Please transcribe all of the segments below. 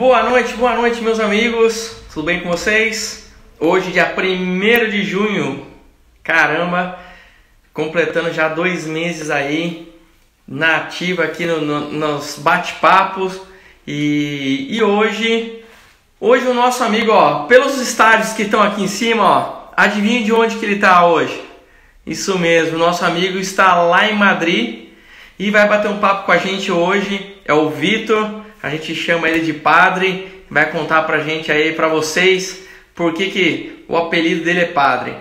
Boa noite, meus amigos. Tudo bem com vocês? Hoje, dia 1º de junho, caramba, completando já 2 meses aí na ativa aqui nos bate-papos. E hoje o nosso amigo, ó, pelos estádios que estão aqui em cima, ó, adivinha de onde que ele tá hoje? Isso mesmo, nosso amigo está lá em Madrid e vai bater um papo com a gente hoje. É o Vitor, a gente chama ele de Padre, vai contar pra gente aí, pra vocês, por que o apelido dele é Padre.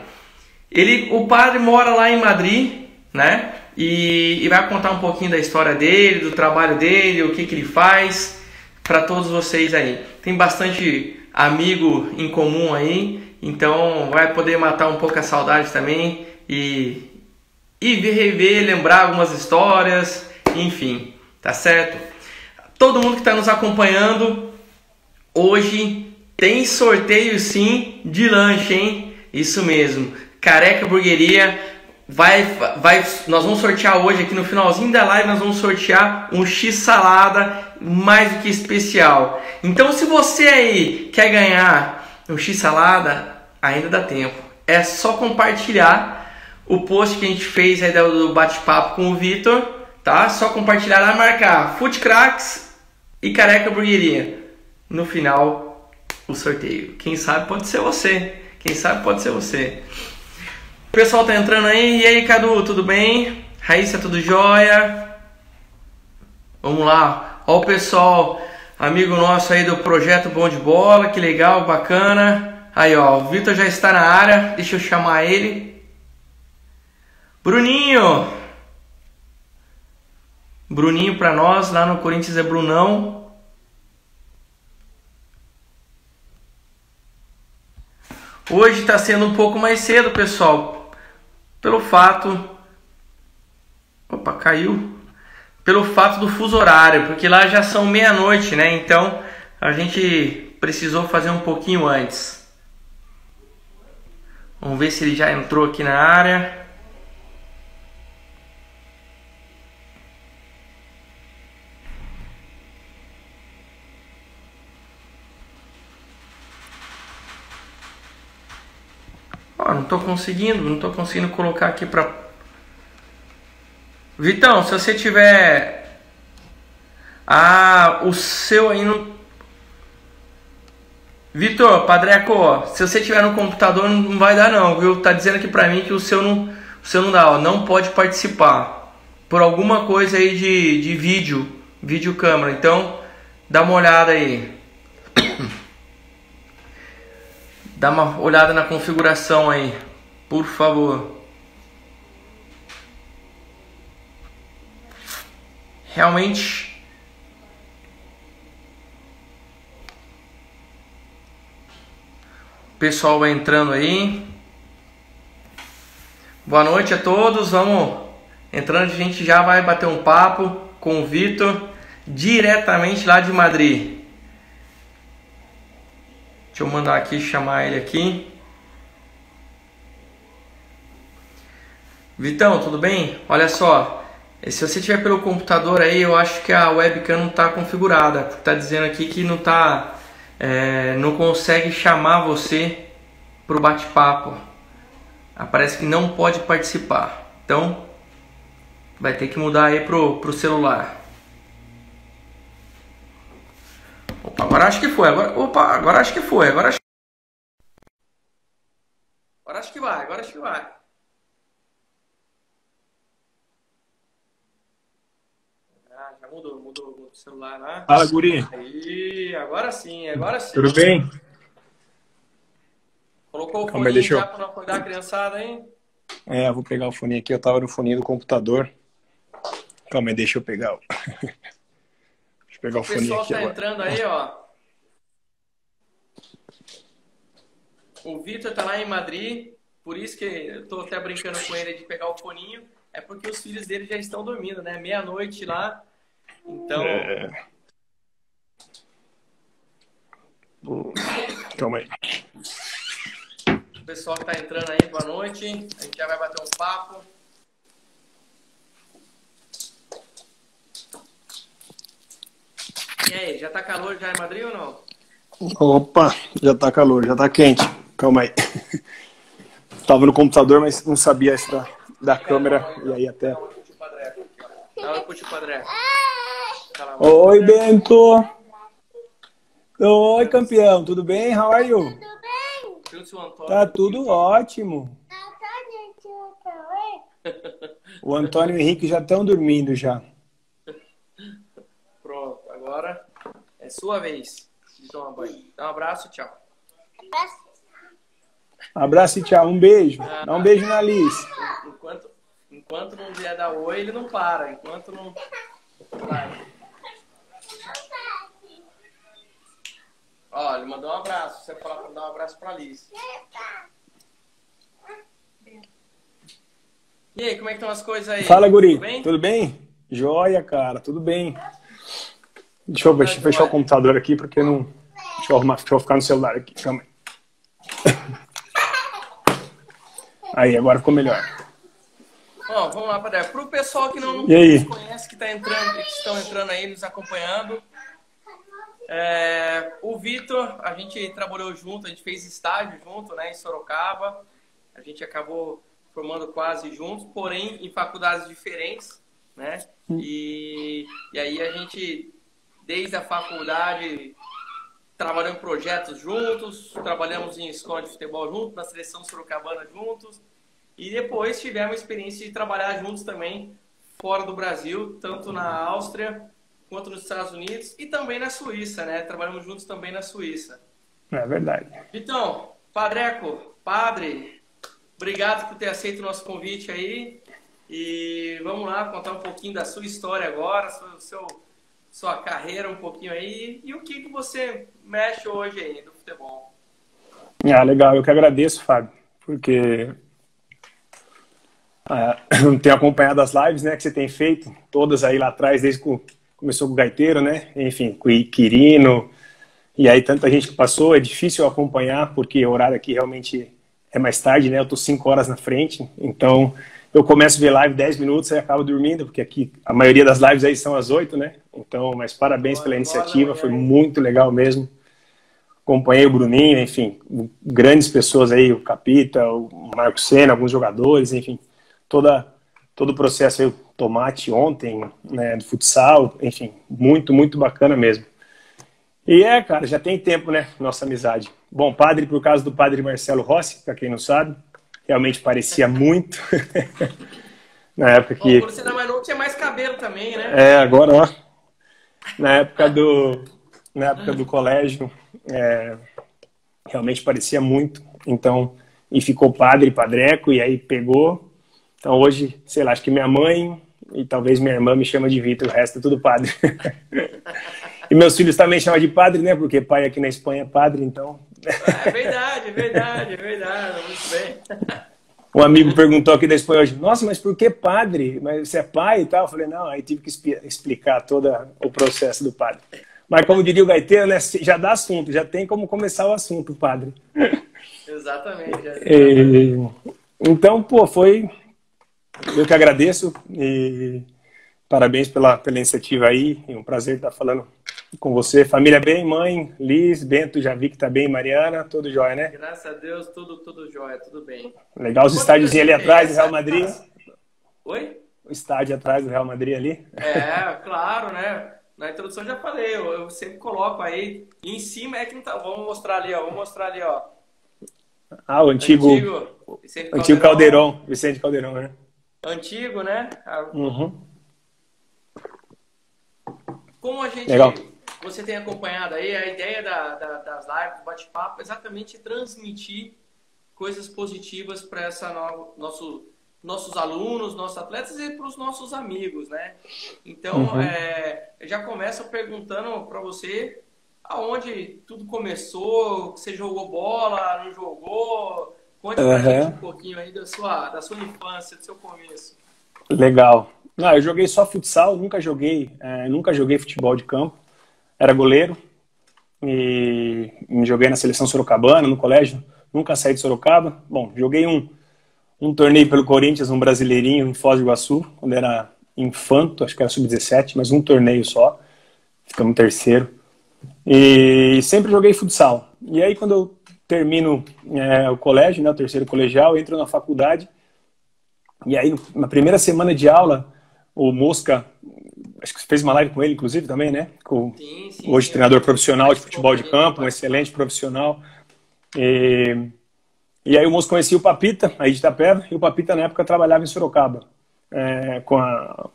O Padre mora lá em Madrid, né? E vai contar um pouquinho da história dele, do trabalho dele, o que ele faz, para todos vocês aí. Tem bastante amigo em comum aí, então vai poder matar um pouco a saudade também e rever, lembrar algumas histórias, enfim, tá certo? Todo mundo que está nos acompanhando, hoje tem sorteio sim de lanche, hein? Isso mesmo, Careca Burgueria nós vamos sortear hoje aqui no finalzinho da live, nós vamos sortear um X-salada mais do que especial. Então se você aí quer ganhar um X-salada, ainda dá tempo. É só compartilhar o post que a gente fez aí do bate-papo com o Vitor, tá? Só compartilhar lá, marcar Food Cracks e Careca Burgueria. No final, o sorteio. Quem sabe pode ser você. Quem sabe pode ser você. O pessoal tá entrando aí. E aí, Cadu, tudo bem? Raíssa, tudo jóia? Vamos lá. Ó o pessoal, amigo nosso aí do Projeto Bom de Bola. Que legal, bacana. Aí, ó, o Vitor já está na área. Deixa eu chamar ele. Bruninho pra nós, lá no Corinthians é Brunão. Hoje tá sendo um pouco mais cedo, pessoal. Pelo fato... Opa, caiu. Pelo fato do fuso horário, porque lá já são meia-noite, né? Então a gente precisou fazer um pouquinho antes. Vamos ver se ele já entrou aqui na área. Ó, não tô conseguindo colocar aqui pra... Vitão, se você tiver... o seu aí no... Vitor, Padreco, ó, se você tiver no computador não vai dar não, viu? Tá dizendo aqui pra mim que o seu não dá, ó, não pode participar. Por alguma coisa aí de vídeo câmera, então dá uma olhada aí. Dá uma olhada na configuração aí, por favor. Realmente o pessoal vai entrando aí. Boa noite a todos. Vamos entrando, a gente já vai bater um papo com o Vitor, diretamente lá de Madrid. Deixa eu mandar aqui, chamar ele aqui. Vitão, tudo bem? Olha só, se você tiver pelo computador aí, eu acho que a webcam não está configurada. Está dizendo aqui que não tá, não consegue chamar você para o bate-papo. Aparece que não pode participar. Então, vai ter que mudar aí pro celular. Opa, agora acho que foi. Agora acho que foi. Agora acho que vai. Já mudou o celular lá. Fala, guri. Aí, agora sim. Tudo bem? Colocou o Calma aí, fone já para não acordar a criançada, hein? Eu vou pegar o fone aqui. Eu tava no fone do computador. Calma aí, deixa eu pegar. Deixa eu pegar o fone aqui. O pessoal tá agora. entrando aí, ó. O Vitor tá lá em Madrid, por isso que eu tô até brincando com ele de pegar o foninho. É porque os filhos dele já estão dormindo, né? Meia-noite lá. Então... Calma aí. O pessoal que tá entrando aí, boa noite. A gente já vai bater um papo. E aí, já tá calor já em Madrid ou não? Opa, já tá calor, já tá quente. Calma aí. Tava no computador, mas não sabia essa da câmera. E aí até... Dá uma pro tio Padreco aqui, ó. Dá uma pro tio Padreco. Oi, Bento. Oi, campeão. Tudo bem? How are you? Tá tudo ótimo. O Antônio e o Henrique já estão dormindo já. Pronto, agora é sua vez de tomar banho. Dá um abraço, tchau. Abraço e tchau. Um beijo. Dá um beijo na Liz. Enquanto não vier dar oi, ele não para. Enquanto não... Vai. Ó, ele mandou um abraço. Você fala pra dar um abraço pra Liz. E aí, como é que estão as coisas aí? Fala, guri. Tudo bem? Tudo bem? Joia, cara. Tudo bem. Deixa eu fechar o computador aqui, porque não... Deixa eu ficar no celular aqui. Calma aí. Aí, agora ficou melhor. Ó, vamos lá, Padre. Para o pessoal que não nos conhece, que estão entrando aí, nos acompanhando, o Vitor, a gente trabalhou junto, a gente fez estágio junto, né, em Sorocaba. A gente acabou formando quase juntos, porém em faculdades diferentes, né? E aí a gente, desde a faculdade, trabalhamos em projetos juntos, trabalhamos em escola de futebol juntos, na seleção sorocabana juntos. E depois tivemos a experiência de trabalhar juntos também fora do Brasil, tanto na Áustria quanto nos Estados Unidos e também na Suíça, né? Trabalhamos juntos também na Suíça. É verdade. Então, Padreco, padre, obrigado por ter aceito o nosso convite aí. E vamos lá contar um pouquinho da sua história agora, sua carreira um pouquinho aí e o que você mexe hoje aí do futebol. Ah, legal. Eu que agradeço, Fábio, porque... tenho acompanhado as lives, né, que você tem feito, todas aí lá atrás, desde que começou com o Gaiteiro, né, enfim, com o Quirino, e aí tanta gente que passou, é difícil acompanhar, porque o horário aqui realmente é mais tarde, né, eu tô 5 horas na frente, então eu começo a ver live 10 minutos e acabo dormindo, porque aqui a maioria das lives aí são às 8, né, então, mas parabéns pela iniciativa, foi muito legal mesmo. Acompanhei o Bruninho, enfim, grandes pessoas aí, o Capita, o Marco Senna, alguns jogadores, enfim, todo o processo aí, o Tomate ontem, né, do futsal, enfim, muito, muito bacana mesmo. E cara, já tem tempo, né, nossa amizade. Bom, padre, por causa do padre Marcelo Rossi, para quem não sabe, realmente parecia muito. Na época que... Quando você era mais novo, tinha mais cabelo também, né? Agora, ó, na época do colégio, realmente parecia muito, então, e ficou padre, padreco, e aí pegou. Então hoje, sei lá, acho que minha mãe e talvez minha irmã me chama de Vitor, o resto é tudo padre. E meus filhos também chamam de padre, né? Porque pai aqui na Espanha é padre, então... É verdade, muito bem. Um amigo perguntou aqui da Espanha hoje, nossa, mas por que padre? Mas você é pai e tal? Eu falei, não, aí tive que explicar todo o processo do padre. Mas como diria o Gaiteiro, né? Já dá assunto, já tem como começar o assunto, padre. Exatamente. Então, pô, foi... Eu que agradeço e parabéns pela iniciativa aí. É um prazer estar falando com você. Família bem, mãe, Liz, Bento, já vi que tá bem, Mariana, tudo jóia, né? Graças a Deus, tudo jóia, tudo bem. Legal, os estádios ali atrás do Real Madrid. Oi? O estádio atrás do Real Madrid ali. Claro, né? Na introdução já falei, eu sempre coloco aí. E em cima é que não tá. Vamos mostrar ali, ó. O antigo Caldeirão, Vicente Caldeirão, né? Antigo, né? Uhum. Como a gente... Legal. Você tem acompanhado aí, a ideia das lives, do bate-papo, é exatamente transmitir coisas positivas para nossos alunos, nossos atletas e para os nossos amigos, né? Então, eu já começo perguntando para você aonde tudo começou, você jogou bola, não jogou... Conte pra gente um pouquinho aí da sua infância, do seu começo. Legal. Não, eu joguei só futsal, nunca joguei futebol de campo. Era goleiro e me joguei na seleção sorocabana, no colégio. Nunca saí de Sorocaba. Bom, joguei um torneio pelo Corinthians, um brasileirinho em Foz do Iguaçu, quando era infanto, acho que era sub-17, mas um torneio só. ficamos terceiro. E sempre joguei futsal. E aí quando eu termino o colégio, né, o terceiro colegial, entro na faculdade. E aí na primeira semana de aula, o Mosca, acho que você fez uma live com ele, inclusive, também, né? Hoje treinador profissional de futebol de campo, um excelente profissional. E aí o Mosca conhecia o Papita, aí de Itapeva, e o Papita na época trabalhava em Sorocaba, com a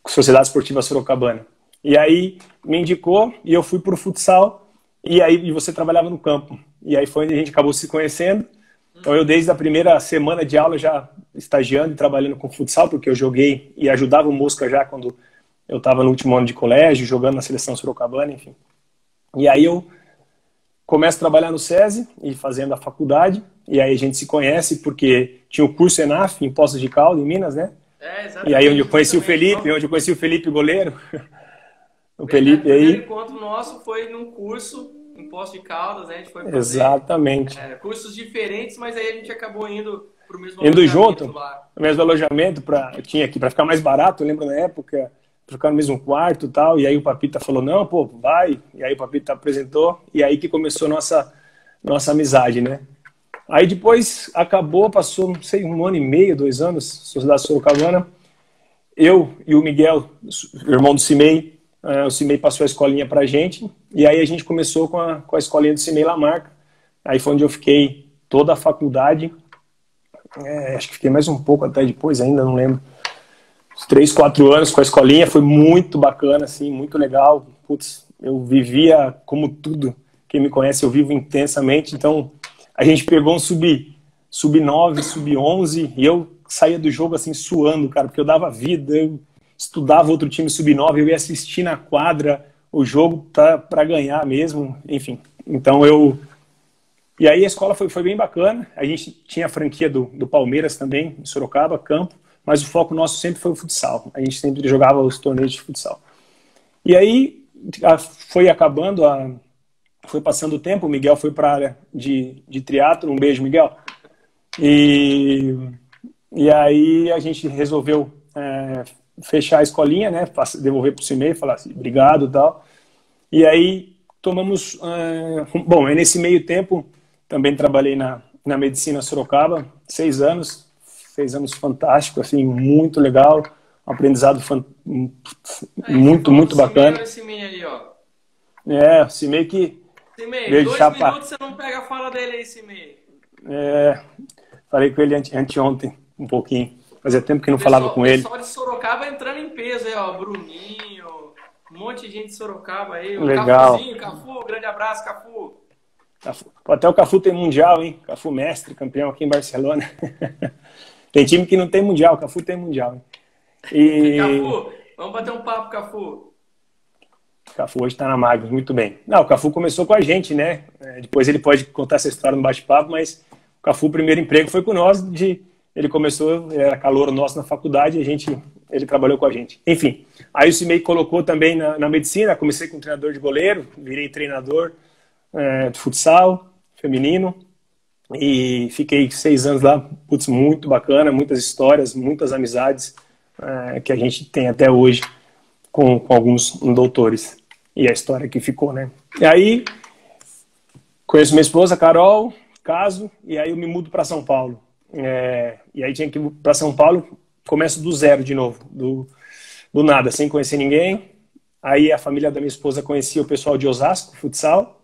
Sociedade Esportiva Sorocabana. E aí me indicou e eu fui para o futsal, e você trabalhava no campo. E aí foi onde a gente acabou se conhecendo. Então eu desde a primeira semana de aula já estagiando e trabalhando com futsal, porque eu joguei e ajudava o Mosca já quando eu estava no último ano de colégio, jogando na seleção sorocabana, enfim. E aí eu começo a trabalhar no SESI e fazendo a faculdade, e aí a gente se conhece porque tinha o curso ENAF em Poços de Caldas, em Minas, né? E aí onde eu conheci o Felipe, goleiro. O Felipe aí. O primeiro encontro nosso foi num curso em Poços de Caldas, né? A gente foi fazer, exatamente. Cursos diferentes, mas aí a gente acabou indo pro mesmo alojamento junto, lá. O mesmo alojamento, tinha aqui para ficar mais barato, eu lembro na época, para ficar no mesmo quarto e tal, e aí o Papita falou, não, pô, vai, e aí o Papita apresentou, e aí que começou nossa amizade, né? Aí depois acabou, passou, não sei, 1 ano e meio, 2 anos, Sociedade Sorocabana, eu e o Miguel, irmão do Cimei, o Cimei passou a escolinha pra gente, e aí a gente começou com a escolinha do Cimei Lamarca, aí foi onde eu fiquei toda a faculdade, acho que fiquei mais um pouco até depois ainda, não lembro, uns 3, 4 anos com a escolinha, foi muito bacana, assim, muito legal, putz, eu vivia como tudo, quem me conhece eu vivo intensamente, então a gente pegou um sub-9, sub-11, e eu saía do jogo assim suando, cara, porque eu dava vida, eu estudava outro time sub-9, eu ia assistir na quadra o jogo para ganhar mesmo, enfim. Então E aí a escola foi bem bacana, a gente tinha a franquia do Palmeiras também, em Sorocaba, campo, mas o foco nosso sempre foi o futsal, a gente sempre jogava os torneios de futsal. E aí foi acabando foi passando o tempo, o Miguel foi para a área de triatlo, um beijo, Miguel. E aí a gente resolveu fechar a escolinha, né, devolver para o CIMEI, falar assim, obrigado e tal. E aí tomamos... bom, aí nesse meio tempo também trabalhei na medicina Sorocaba, 6 anos fantástico, assim, muito legal, um aprendizado muito bacana. Esse CIMEI aí, ó. O CIMEI que... CIMEI, 2 minutos você não pega a fala dele aí, CIMEI. Falei com ele anteontem, um pouquinho. Fazia tempo que não falava com ele. O pessoal de Sorocaba entrando em peso aí, ó. Bruninho, um monte de gente de Sorocaba aí. O legal. Cafu, grande abraço, Cafu. Até o Cafu tem mundial, hein? Cafu mestre, campeão aqui em Barcelona. Tem time que não tem mundial, o Cafu tem mundial. Hein? Cafu, vamos bater um papo, Cafu. O Cafu hoje está na Magnus, muito bem. Não, o Cafu começou com a gente, né? Depois ele pode contar essa história no bate-papo, mas o Cafu, o primeiro emprego foi com nós. Ele começou, ele era calouro nosso na faculdade, ele trabalhou com a gente. Enfim, aí o CIMEI colocou também na medicina, comecei com treinador de goleiro, virei treinador de futsal feminino e fiquei 6 anos lá, putz, muito bacana, muitas histórias, muitas amizades que a gente tem até hoje com alguns doutores. E a história que ficou, né? E aí, conheço minha esposa, Carol, caso, e aí eu me mudo para São Paulo. E aí tinha que ir para São Paulo, começo do zero de novo, do nada, sem conhecer ninguém. Aí a família da minha esposa conhecia o pessoal de Osasco, futsal,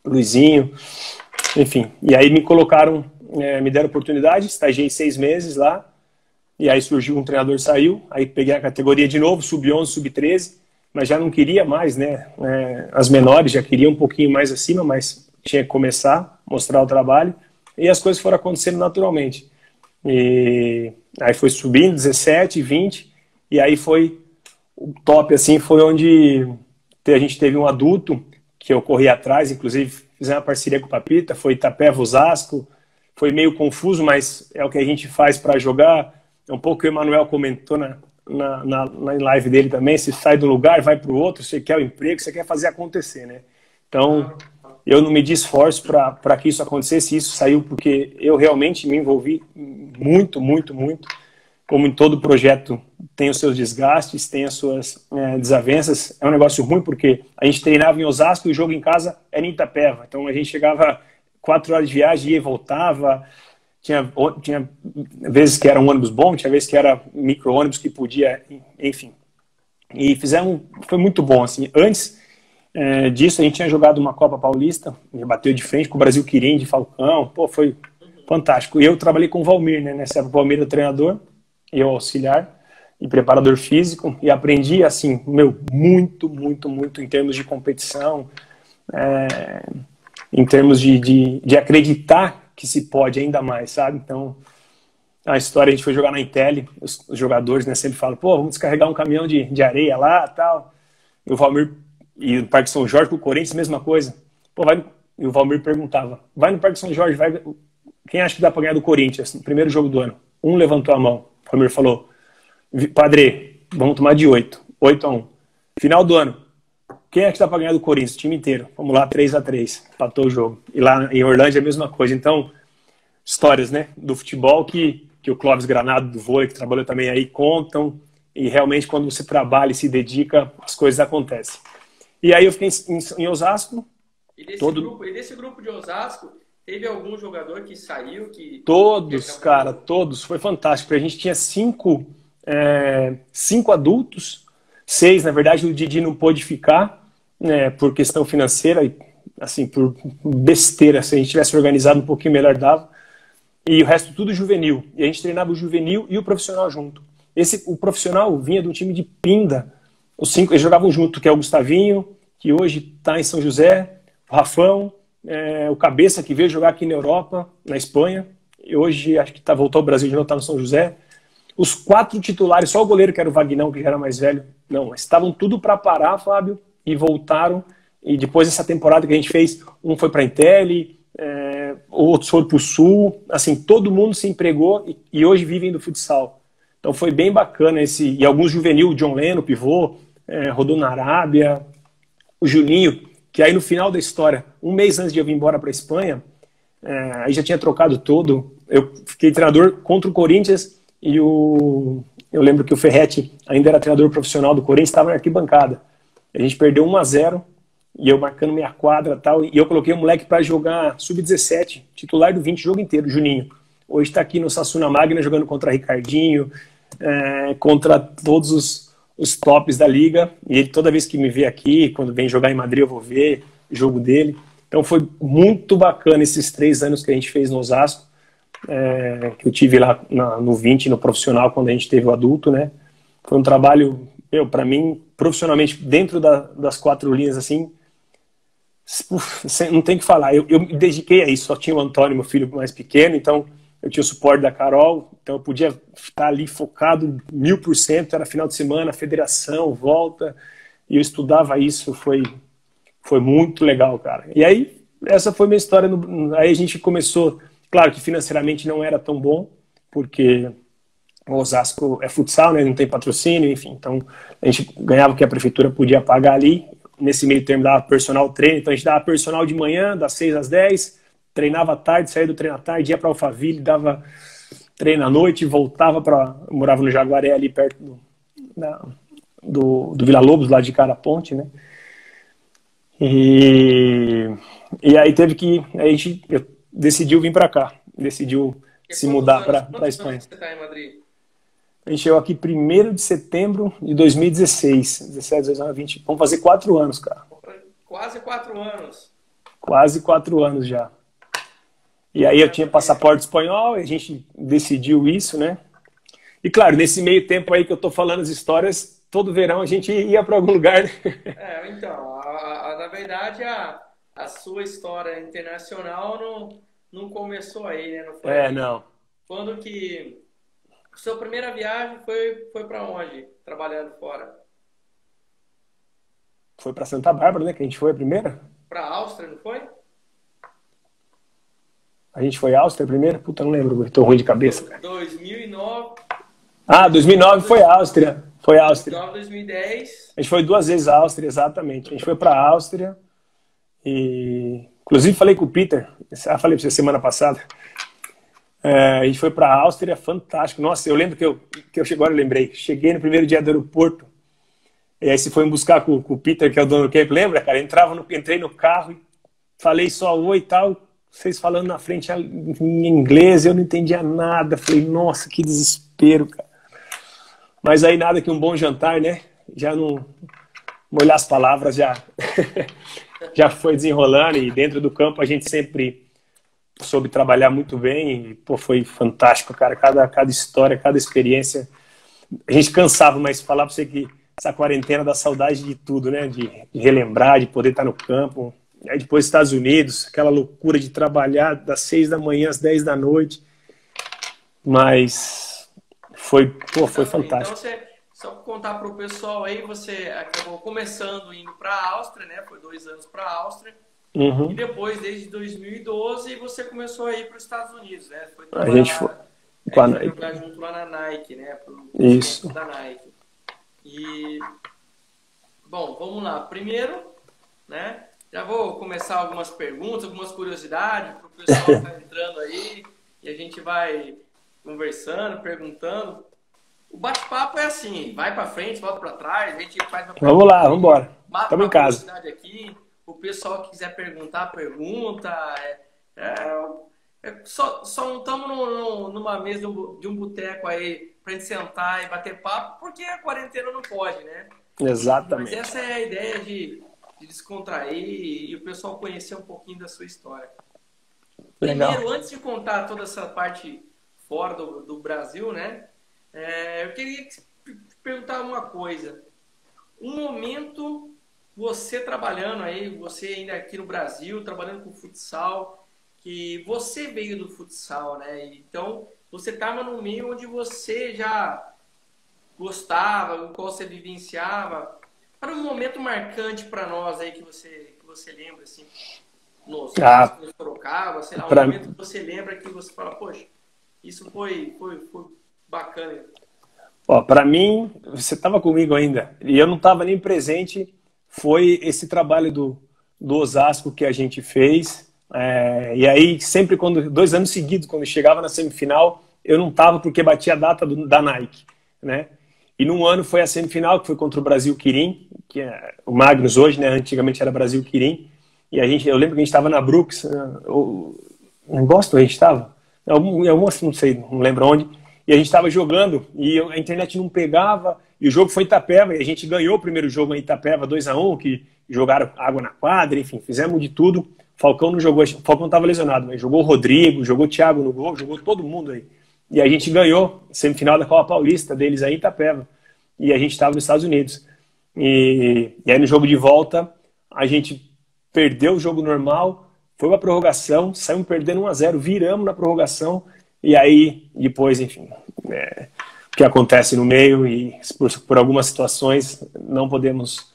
Luizinho, enfim. E aí me colocaram, me deram oportunidade, estagiei 6 meses lá, e aí surgiu um treinador, saiu, aí peguei a categoria de novo, sub-11, sub-13, mas já não queria mais, né? As menores já queriam um pouquinho mais acima, mas tinha que começar, mostrar o trabalho, e as coisas foram acontecendo naturalmente. E aí foi subindo, 17, 20, e aí foi o top, assim, foi onde a gente teve um adulto, que eu corri atrás, inclusive fizemos uma parceria com o Papita, foi Itapeva, Osasco, foi meio confuso, mas é o que a gente faz para jogar. É um pouco que o Emanuel comentou na live dele também, se sai do lugar, vai para o outro, você quer o emprego, você quer fazer acontecer, né? Então, eu não medi esforço para que isso acontecesse, isso saiu porque eu realmente me envolvi muito, muito, muito. como em todo projeto, tem os seus desgastes, tem as suas desavenças. É um negócio ruim porque a gente treinava em Osasco e o jogo em casa era em Itapeva. Então a gente chegava 4 horas de viagem, ia e voltava. Tinha vezes que era um ônibus bom, tinha vezes que era micro-ônibus que podia, enfim. E foi muito bom, assim. Antes disso, a gente tinha jogado uma Copa Paulista, bateu de frente com o Brasil Quirim, de Falcão, pô, foi fantástico. E eu trabalhei com o Valmir, né? Nessa época, o Valmir era o treinador, eu auxiliar e preparador físico, e aprendi, assim, muito em termos de competição, em termos de acreditar que se pode ainda mais, sabe? Então, a história, a gente foi jogar na Intel, os jogadores, né, sempre falam, pô, vamos descarregar um caminhão de areia lá, tal. E o Valmir, e no Parque São Jorge, com o Corinthians, mesma coisa. Pô, e o Valmir perguntava, vai no Parque São Jorge, quem acha que dá pra ganhar do Corinthians no primeiro jogo do ano? Um levantou a mão. O Valmir falou, padre, vamos tomar de 8. 8-1. Final do ano. Quem é que dá pra ganhar do Corinthians? O time inteiro. Vamos lá, 3-3. Empatou o jogo. E lá em Orlândia é a mesma coisa. Então, histórias, né, do futebol que o Clóvis Granado do vôlei, que trabalhou também aí, contam. E realmente, quando você trabalha e se dedica, as coisas acontecem. E aí eu fiquei em Osasco. E desse grupo de Osasco, teve algum jogador que saiu? Todos, cara, todos. Foi fantástico. A gente tinha 5 adultos, 6, na verdade, o Didi não pôde ficar, né, por questão financeira, assim, por besteira. Se a gente tivesse organizado um pouquinho melhor, dava. E o resto tudo juvenil. E a gente treinava o juvenil e o profissional junto. O profissional vinha do time de Pinda. Os 5, eles jogavam junto, que é o Gustavinho, que hoje está em São José, o Rafão, o Cabeça, que veio jogar aqui na Europa, na Espanha, e hoje acho que voltou ao Brasil de novo, está no São José. Os 4 titulares, só o goleiro, que era o Vagnão, que já era mais velho, não, estavam tudo para parar, Fábio, e voltaram. E depois dessa temporada que a gente fez, um foi para a Intel, outros foram para o Sul, assim, todo mundo se empregou e hoje vivem do futsal. Então foi bem bacana e alguns juvenil, o John Leno, pivô, rodou na Arábia, o Juninho, que aí no final da história, um mês antes de eu vir embora para a Espanha, aí já tinha trocado todo, eu fiquei treinador contra o Corinthians e eu lembro que o Ferretti ainda era treinador profissional do Corinthians, estava na arquibancada. A gente perdeu 1-0 e eu marcando minha quadra e tal, e eu coloquei o moleque para jogar sub-17, titular do 20, jogo inteiro, Juninho. Hoje está aqui no Sassuna Magna jogando contra Ricardinho, contra todos os tops da liga, e ele toda vez que me vê aqui, quando vem jogar em Madrid eu vou ver o jogo dele. Então foi muito bacana esses 3 anos que a gente fez no Osasco, que eu tive lá no 20, no profissional, quando a gente teve o adulto, né? Foi um trabalho, para mim, profissionalmente, dentro das 4 linhas, assim, não tem o que falar. Eu me dediquei a isso, só tinha o Antônio, meu filho mais pequeno, então eu tinha o suporte da Carol, então eu podia estar ali focado 1000%, era final de semana, federação, volta, e eu estudava isso, foi muito legal, cara. E aí, essa foi minha história, aí a gente começou, claro que financeiramente não era tão bom, porque o Osasco é futsal, né, não tem patrocínio, enfim, então a gente ganhava o que a prefeitura podia pagar ali, nesse meio termo dava personal treino, então a gente dava personal de manhã, das 6 às 10, treinava à tarde, saía do treino à tarde, ia para Alphaville, dava treino à noite, voltava eu morava no Jaguaré, ali perto do Vila Lobos, lá de Caraponte, né? E aí a gente decidiu vir para cá, decidiu se mudar para a Espanha. Você está em Madrid? A gente chegou aqui 1º de setembro de 2016, 17, 19, 20, vamos fazer 4 anos, cara. Quase 4 anos. Quase 4 anos já. E aí eu tinha passaporte espanhol, e a gente decidiu isso, né? E claro, nesse meio tempo aí que eu tô falando as histórias, todo verão a gente ia para algum lugar, né? Então, na verdade, a sua história internacional não começou aí, né? Não foi não. Quando que... Sua primeira viagem foi para onde? Trabalhando fora? Foi para Santa Bárbara, né? Que a gente foi a primeira. Para a Áustria, não foi? A gente foi à Áustria primeiro? Puta, não lembro, tô ruim de cabeça, cara. 2009. 2009 foi a Áustria. Foi a Áustria. 2009, 2010. A gente foi 2 vezes à Áustria, exatamente. A gente foi para a Áustria e... Inclusive falei com o Peter, falei para você semana passada. A gente foi para a Áustria, fantástico. Nossa, eu lembro agora eu lembrei. Cheguei no primeiro dia do aeroporto, e aí se foi me buscar com o Peter, que é o dono do camp, lembra, cara? Entrei no carro e falei só oi e tal, vocês falando na frente em inglês, eu não entendia nada. Falei, nossa, que desespero, cara. Mas aí nada que um bom jantar, né? Já não molhar as palavras, já foi desenrolando, e dentro do campo a gente sempre soube trabalhar muito bem, e pô, foi fantástico, cara. Cada história, cada experiência. A gente cansava, mas falar pra você que essa quarentena dá saudade de tudo, né? De relembrar, de poder estar no campo. Aí depois Estados Unidos, aquela loucura de trabalhar das 6 da manhã às 10 da noite. Mas foi fantástico. Então, só para contar para o pessoal aí, você acabou começando indo para a Áustria, né? Foi 2 anos para a Áustria. Uhum. E depois, desde 2012, você começou a ir para os Estados Unidos, né? Foi a gente foi com a Nike. Jogar junto lá na Nike, né? Isso. Da Nike. E, bom, vamos lá. Primeiro, né? Já vou começar algumas perguntas, algumas curiosidades para o pessoal que está entrando aí. E a gente vai conversando, perguntando. O bate-papo é assim, vai para frente, volta para trás, a gente faz uma Vamos lá, vamos embora. Estamos em casa. Aqui. O pessoal que quiser perguntar, pergunta. Só não estamos numa mesa de um boteco aí para gente sentar e bater papo, porque a quarentena não pode, né? Exatamente. Mas essa é a ideia de descontrair e o pessoal conhecer um pouquinho da sua história. Legal. Primeiro, antes de contar toda essa parte fora do Brasil, né? Eu queria te perguntar uma coisa. Um momento, você trabalhando aí, você ainda aqui no Brasil, trabalhando com futsal, que você veio do futsal, né? Então, você estava no meio onde você já gostava, o qual você vivenciava. Para um momento marcante para nós aí que você lembra, assim, no Sorocaba, sei lá, um momento que você lembra que você fala, poxa, isso foi bacana. Ó, para mim, você estava comigo ainda, e eu não estava nem presente, foi esse trabalho do Osasco que a gente fez, e aí sempre 2 anos seguidos, quando chegava na semifinal, eu não estava porque batia a data da Nike, né? E num ano foi a semifinal, que foi contra o Brasil Quirim, que é o Magnus hoje, né? Antigamente era Brasil Quirim. E eu lembro que a gente estava na Brooks, em Boston a gente estava? Em alguma, não sei, não lembro onde. E a gente estava jogando e a internet não pegava. E o jogo foi em Itapeva. E a gente ganhou o primeiro jogo em Itapeva, 2-1, que jogaram água na quadra, enfim, fizemos de tudo. Falcão não jogou, o Falcão estava lesionado, mas jogou o Rodrigo, jogou o Thiago no gol, jogou todo mundo aí. E a gente ganhou a semifinal da Copa Paulista deles aí em Itapeva. E a gente estava nos Estados Unidos. E aí no jogo de volta, a gente perdeu o jogo normal, foi uma prorrogação, saímos perdendo 1-0, viramos na prorrogação. E aí, depois, enfim, o que acontece no meio e por algumas situações não podemos...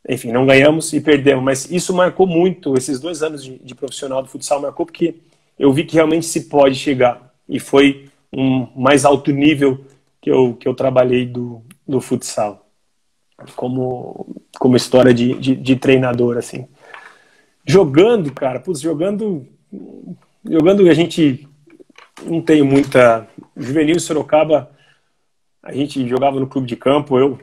Enfim, não ganhamos e perdemos. Mas isso marcou muito, esses 2 anos de profissional do futsal marcou, porque eu vi que realmente se pode chegar. E foi um mais alto nível que eu trabalhei do futsal, como história de treinador, assim. Jogando, cara, jogando a gente não tem muita... Juvenil em Sorocaba, a gente jogava no clube de campo, eu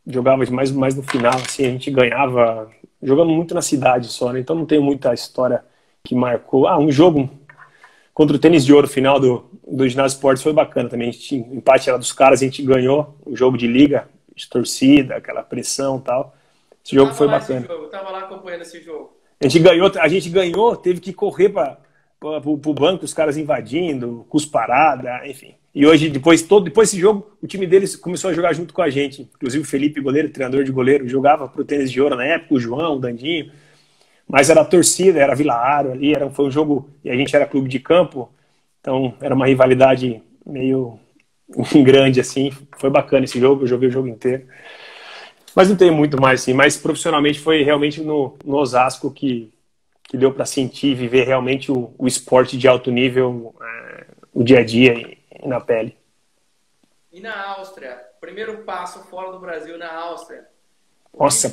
jogava mais no final, assim, a gente ganhava, jogando muito na cidade só, né? Então não tem muita história que marcou. Um jogo contra o Tênis de Ouro, final do Ginásio Esportes, foi bacana também. O empate era dos caras, a gente ganhou o jogo de liga, de torcida, aquela pressão e tal. Esse jogo foi bacana. Eu tava lá acompanhando esse jogo. A gente ganhou, teve que correr para o banco, os caras invadindo, cusparada, enfim. E hoje, depois desse jogo, o time deles começou a jogar junto com a gente. Inclusive o Felipe, goleiro, treinador de goleiro, jogava pro Tênis de Ouro na época, o João, o Dandinho. Mas era a torcida, era Vila Aro ali, foi um jogo, e a gente era clube de campo, então era uma rivalidade meio grande, assim. Foi bacana esse jogo, eu joguei o jogo inteiro. Mas não tem muito mais, assim. Mas profissionalmente foi realmente no Osasco que deu para sentir e viver realmente o esporte de alto nível, o dia a dia e na pele. E na Áustria? Primeiro passo fora do Brasil na Áustria. Nossa,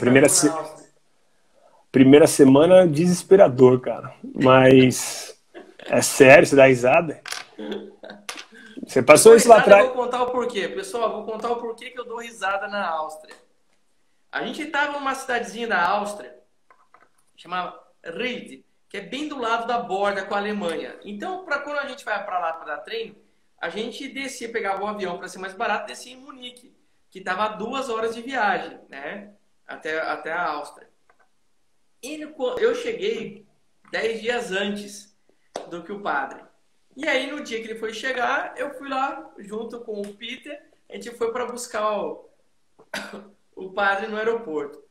primeira semana desesperador, cara. Mas é sério, você dá risada? Você Eu dou passou isso lá risada, eu atrás. vou contar o porquê. Pessoal, eu vou contar o porquê que eu dou risada na Áustria. A gente estava numa cidadezinha da Áustria, chamava Ried, que é bem do lado da borda com a Alemanha. Então, para quando a gente vai para lá para dar treino, a gente descia, pegava um avião para ser mais barato, descia em Munique, que estava a 2 horas de viagem, né? Até a Áustria. E eu cheguei 10 dias antes do que o padre. E aí, no dia que ele foi chegar, eu fui lá junto com o Peter, a gente foi para buscar o padre no aeroporto.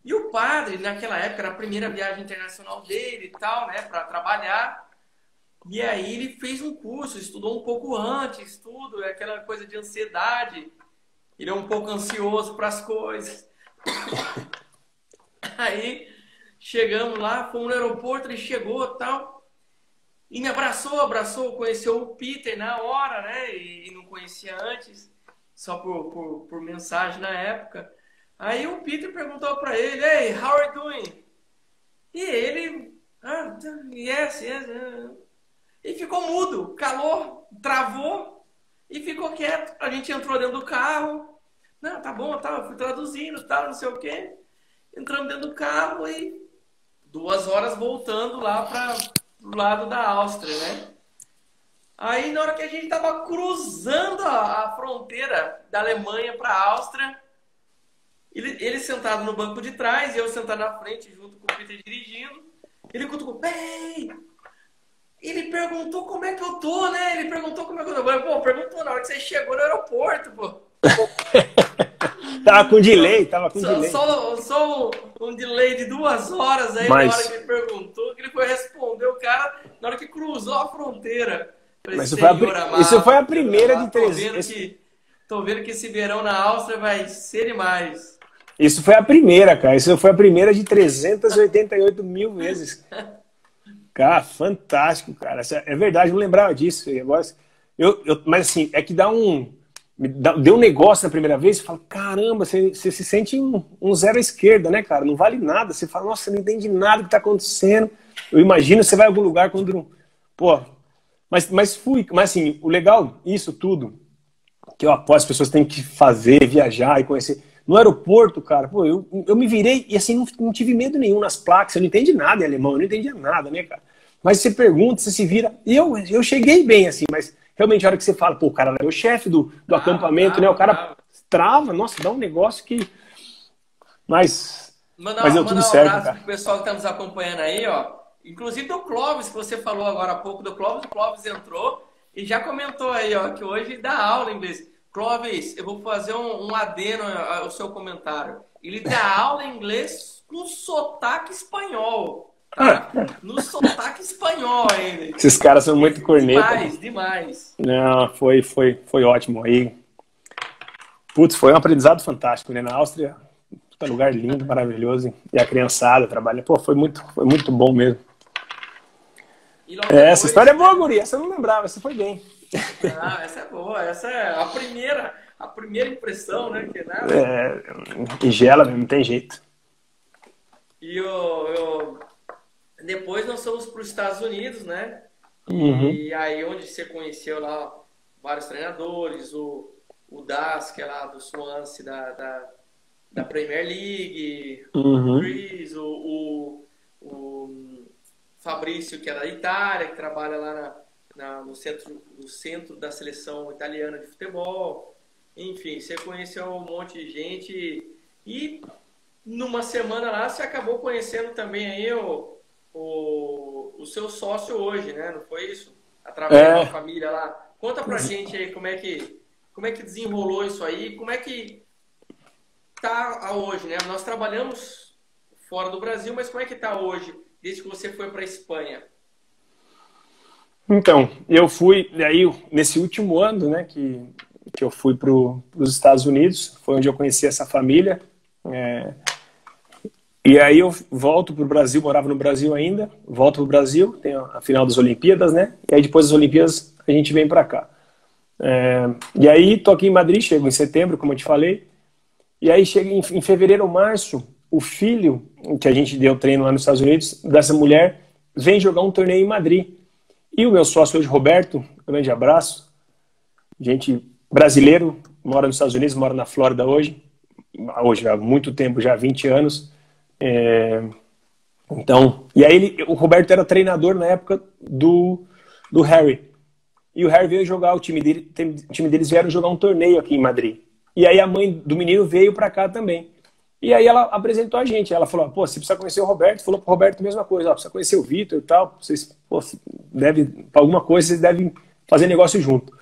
E o padre, naquela época, era a primeira viagem internacional dele e tal, né, para trabalhar. E aí ele fez um curso, estudou um pouco antes, tudo, aquela coisa de ansiedade. Ele é um pouco ansioso para as coisas. Aí chegamos lá, fomos no aeroporto, ele chegou e tal. E me abraçou, conheceu o Peter na hora, né? E não conhecia antes, só por mensagem na época. Aí o Peter perguntou pra ele, hey, how are you doing? E ele, yes. E ficou mudo, calou, travou e ficou quieto. A gente entrou dentro do carro. Não, tá bom, tá, eu fui traduzindo, tal, não sei o quê. Entramos dentro do carro e 2 horas voltando lá pro lado da Áustria, né? Aí na hora que a gente tava cruzando a fronteira da Alemanha para a Áustria, ele sentado no banco de trás e eu sentado na frente junto com o Peter dirigindo, ele cutucou, ei! Ele perguntou como é que eu tô, né? Ele perguntou como é que eu tô. Pô, perguntou na hora que você chegou no aeroporto, pô. Tava com delay, tava com delay. Só um delay de 2 horas aí, na hora que ele perguntou, que ele foi responder o cara na hora que cruzou a fronteira. Falei, Mas isso foi a primeira de 300. Tô vendo que esse verão na Áustria vai ser demais. Isso foi a primeira, cara. Isso foi a primeira de 388 mil vezes. Cara, fantástico, cara. É verdade, não lembrava disso. Mas assim, é que deu um negócio na primeira vez, você fala, caramba, você se sente um zero à esquerda, né, cara? Não vale nada. Você fala, nossa, você não entende nada que tá acontecendo. Eu imagino você vai a algum lugar quando... Pô, mas assim, o legal, isso tudo, que eu aposto as pessoas têm que fazer, viajar e conhecer. No aeroporto, cara, pô, eu me virei e assim, não tive medo nenhum nas placas, eu não entendi nada em alemão, eu não entendia nada, né, cara? Mas você pergunta, você se vira, e eu cheguei bem, assim, mas realmente a hora que você fala, pô, o cara é o chefe do acampamento, né, o cara trava, nossa, dá um negócio que... Mas deu tudo certo, abraço cara. pro pessoal que tá nos acompanhando aí, ó. Inclusive do Clóvis, que você falou agora há pouco do Clóvis, o Clóvis entrou e já comentou aí, ó, que hoje dá aula em inglês. Clóvis, eu vou fazer um adeno ao seu comentário. Ele dá aula em inglês com sotaque espanhol. Tá? No sotaque espanhol ainda. Esses caras são muito corneta. Demais. Não, foi ótimo. Aí, putz, foi um aprendizado fantástico, né? Na Áustria, um lugar lindo, maravilhoso. E a criançada trabalha. Pô, foi muito bom mesmo. Depois, essa história é boa, guri. Essa eu não lembrava, essa foi bem. Ah, essa é boa. Essa é a primeira impressão, né? Que nada. E gela mesmo, não tem jeito. E depois nós fomos para os Estados Unidos, né? Uhum. E aí onde você conheceu lá vários treinadores, o Das, que é lá do Swansea, da Premier League, uhum. O Chris, o Fabrício, que é da Itália, que trabalha lá no centro da seleção italiana de futebol. Enfim, você conheceu um monte de gente e numa semana lá você acabou conhecendo também aí o seu sócio hoje, né? Não foi isso? Através da família lá. Conta pra gente aí como é que desenrolou isso aí, como é que tá hoje, né? Nós trabalhamos fora do Brasil, mas como é que tá hoje, desde que você foi pra Espanha? Então, eu fui, aí nesse último ano, né, que eu fui para os Estados Unidos, foi onde eu conheci essa família, e aí eu volto para o Brasil, morava no Brasil ainda, volto para o Brasil, tem a final das Olimpíadas, né, e aí depois das Olimpíadas a gente vem para cá. E aí tô aqui em Madrid, chego em setembro, como eu te falei, e aí chega em fevereiro ou março, o filho, que a gente deu treino lá nos Estados Unidos, dessa mulher, vem jogar um torneio em Madrid. E o meu sócio hoje, Roberto, grande abraço. Gente brasileiro, mora nos Estados Unidos, mora na Flórida hoje há muito tempo, já há 20 anos. Então, e aí o Roberto era treinador na época do Harry. E o Harry veio jogar, o time deles vieram jogar um torneio aqui em Madrid. E aí a mãe do menino veio para cá também. E aí ela apresentou a gente. Ela falou, pô, você precisa conhecer o Roberto. Falou pro Roberto a mesma coisa, precisa conhecer o Vitor e tal. Vocês, pô, para alguma coisa, vocês devem fazer negócio junto.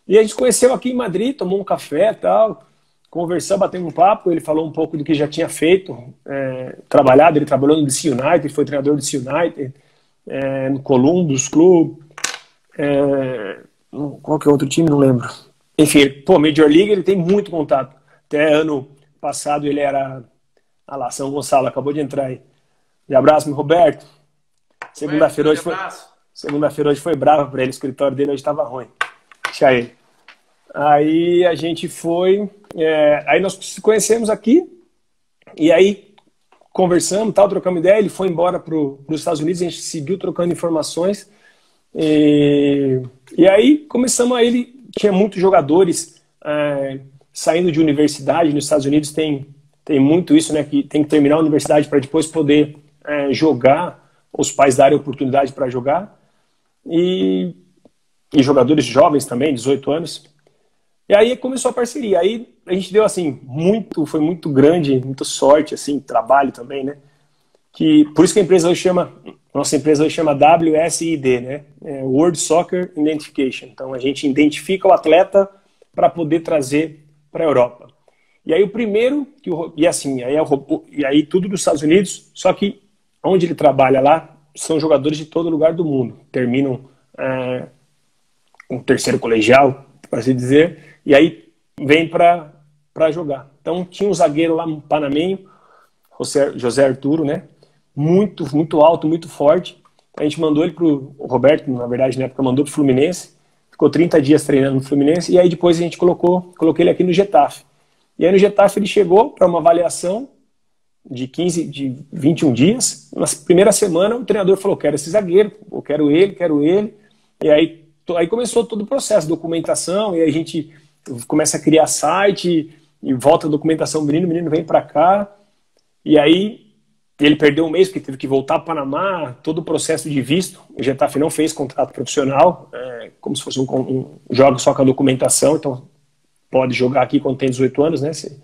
E a gente conheceu aqui em Madrid, tomou um café e tal, conversamos, batemos um papo. Ele falou um pouco do que já tinha feito, trabalhado. Ele trabalhou no DC United, foi treinador do DC United, no Columbus Club. Qual que é outro time? Não lembro. Enfim, pô, Major League ele tem muito contato. Até ano passado ele era... Ah lá, São Gonçalo, acabou de entrar aí. De abraço, meu Roberto. Segunda-feira hoje foi brava para ele, o escritório dele hoje estava ruim. Deixa ele. Aí a gente foi... aí nós se conhecemos aqui, e aí conversamos, tal, trocamos ideia, ele foi embora para os Estados Unidos, a gente seguiu trocando informações, e aí começamos a ele... Tinha muitos jogadores saindo de universidade. Nos Estados Unidos tem muito isso, né? Que tem que terminar a universidade para depois poder jogar, os pais darem oportunidade para jogar. E jogadores jovens também, 18 anos. E aí começou a parceria. Aí a gente deu assim, foi muito grande, muita sorte, assim, trabalho também, né? Por isso que a empresa hoje nossa empresa hoje chama WSID, né? World Soccer Identification. Então a gente identifica o atleta para poder trazer para a Europa. E aí o primeiro, e aí tudo dos Estados Unidos, só que onde ele trabalha lá são jogadores de todo lugar do mundo. Terminam um terceiro colegial, para assim dizer, e aí vem para jogar. Então tinha um zagueiro lá, um panamenho, José Arturo, né? Muito, muito alto, muito forte. A gente mandou ele o Roberto, na verdade, na época, mandou pro Fluminense. Ficou 30 dias treinando no Fluminense. E aí depois a gente coloquei ele aqui no Getafe. E aí no Getafe ele chegou para uma avaliação de 21 dias. Na primeira semana o treinador falou, quero esse zagueiro, eu quero ele. E aí começou todo o processo, documentação. E aí a gente começa a criar site e volta a documentação, o menino vem para cá. E aí ele perdeu um mês porque teve que voltar para o Panamá, todo o processo de visto. O Getafe não fez contrato profissional, como se fosse joga só com a documentação, então pode jogar aqui quando tem 18 anos, né? Você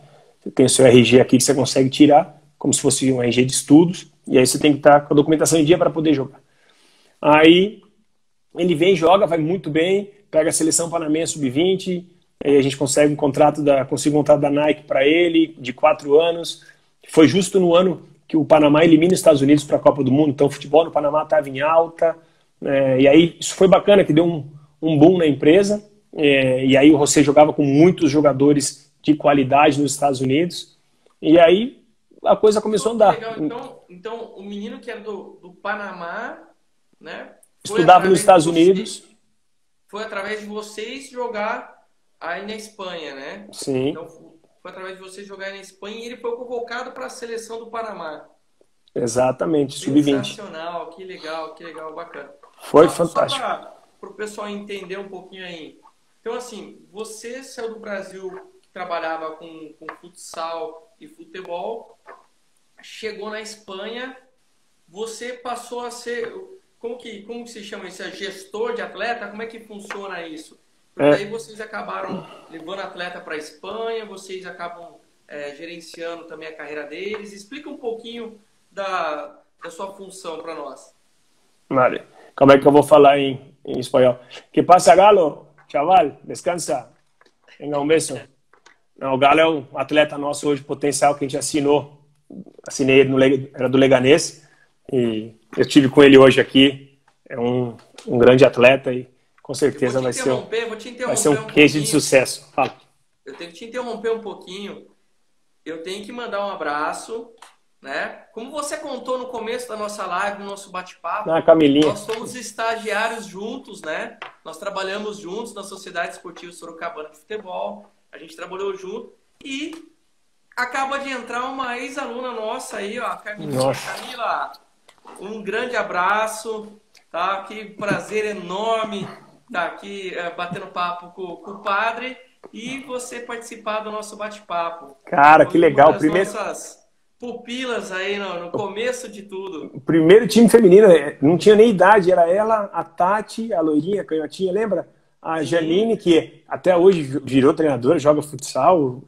tem o seu RG aqui que você consegue tirar, como se fosse um RG de estudos, e aí você tem que estar com a documentação em dia para poder jogar. Aí ele vem, joga, vai muito bem, pega a seleção panamense sub-20, aí a gente consegue um contrato da Nike para ele, de 4 anos. Foi justo no ano que o Panamá elimina os Estados Unidos para a Copa do Mundo, então o futebol no Panamá estava em alta, e aí isso foi bacana, que deu um boom na empresa, e aí o José jogava com muitos jogadores de qualidade nos Estados Unidos, e aí a coisa começou a andar. Legal. Então o menino que era do Panamá, né, estudava nos Estados Unidos. Foi através de vocês jogar aí na Espanha, né? Sim. Então, foi através de você jogar na Espanha e ele foi convocado para a seleção do Panamá. Exatamente, sub-20. Sensacional, que legal, bacana. Foi fantástico. Só para o pessoal entender um pouquinho aí. Então, assim, você saiu do Brasil, que trabalhava com futsal e futebol, chegou na Espanha, você passou a ser... Como que se chama isso? Gestor de atleta? Como é que funciona isso? Porque aí vocês acabaram levando atleta para a Espanha, vocês acabam gerenciando também a carreira deles. Explica um pouquinho da sua função para nós. Vale. Como é que eu vou falar em espanhol? Que passa, Galo? Chaval, descansa. Venga, um beijo. Não, o Galo é um atleta nosso hoje, potencial, que a gente assinei ele, era do Leganés, e eu estive com ele hoje aqui. É um grande atleta e com certeza vai ser um case de sucesso. Fala. Eu tenho que te interromper um pouquinho. Eu tenho que mandar um abraço, né? Como você contou no começo da nossa live, no nosso bate-papo, Camilinha, nós somos estagiários juntos, né? Nós trabalhamos juntos na Sociedade Esportiva Sorocabana de Futebol. A gente trabalhou junto e acaba de entrar uma ex-aluna nossa aí, ó, Camila. Um grande abraço, tá? Que prazer enorme estar aqui batendo papo com o padre e você participar do nosso bate-papo. Cara, que Foi uma legal. das nossas pupilas aí no começo de tudo. O primeiro time feminino, não tinha nem idade, era ela, a Tati, a loirinha, a canhotinha, lembra? A Sim, Janine, que até hoje virou treinadora, joga futsal,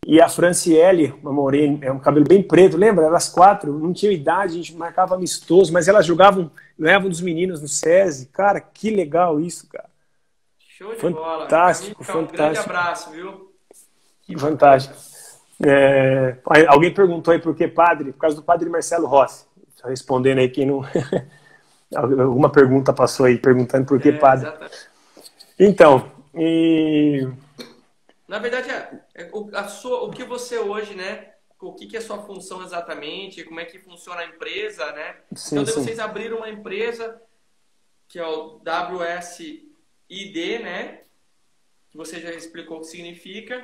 e a Franciele, uma morena, um cabelo bem preto, lembra? Elas quatro, não tinham idade, a gente marcava amistoso, mas elas jogavam, ganhavam dos meninos no SESI. Cara, que legal isso, cara. show de bola. Para mim Fantástico, fica um grande fantástico, abraço, viu? Que fantástico. bacana. Alguém perguntou aí por que padre? Por causa do padre Marcelo Rossi. Só respondendo aí quem não. Alguma pergunta passou aí perguntando por que padre. Exatamente. Então, Na verdade, o que você hoje, né? O que é a sua função exatamente? Como é que funciona a empresa, né? Então, sim, daí sim. vocês abriram uma empresa que é o WSID, né? Que você já explicou o que significa.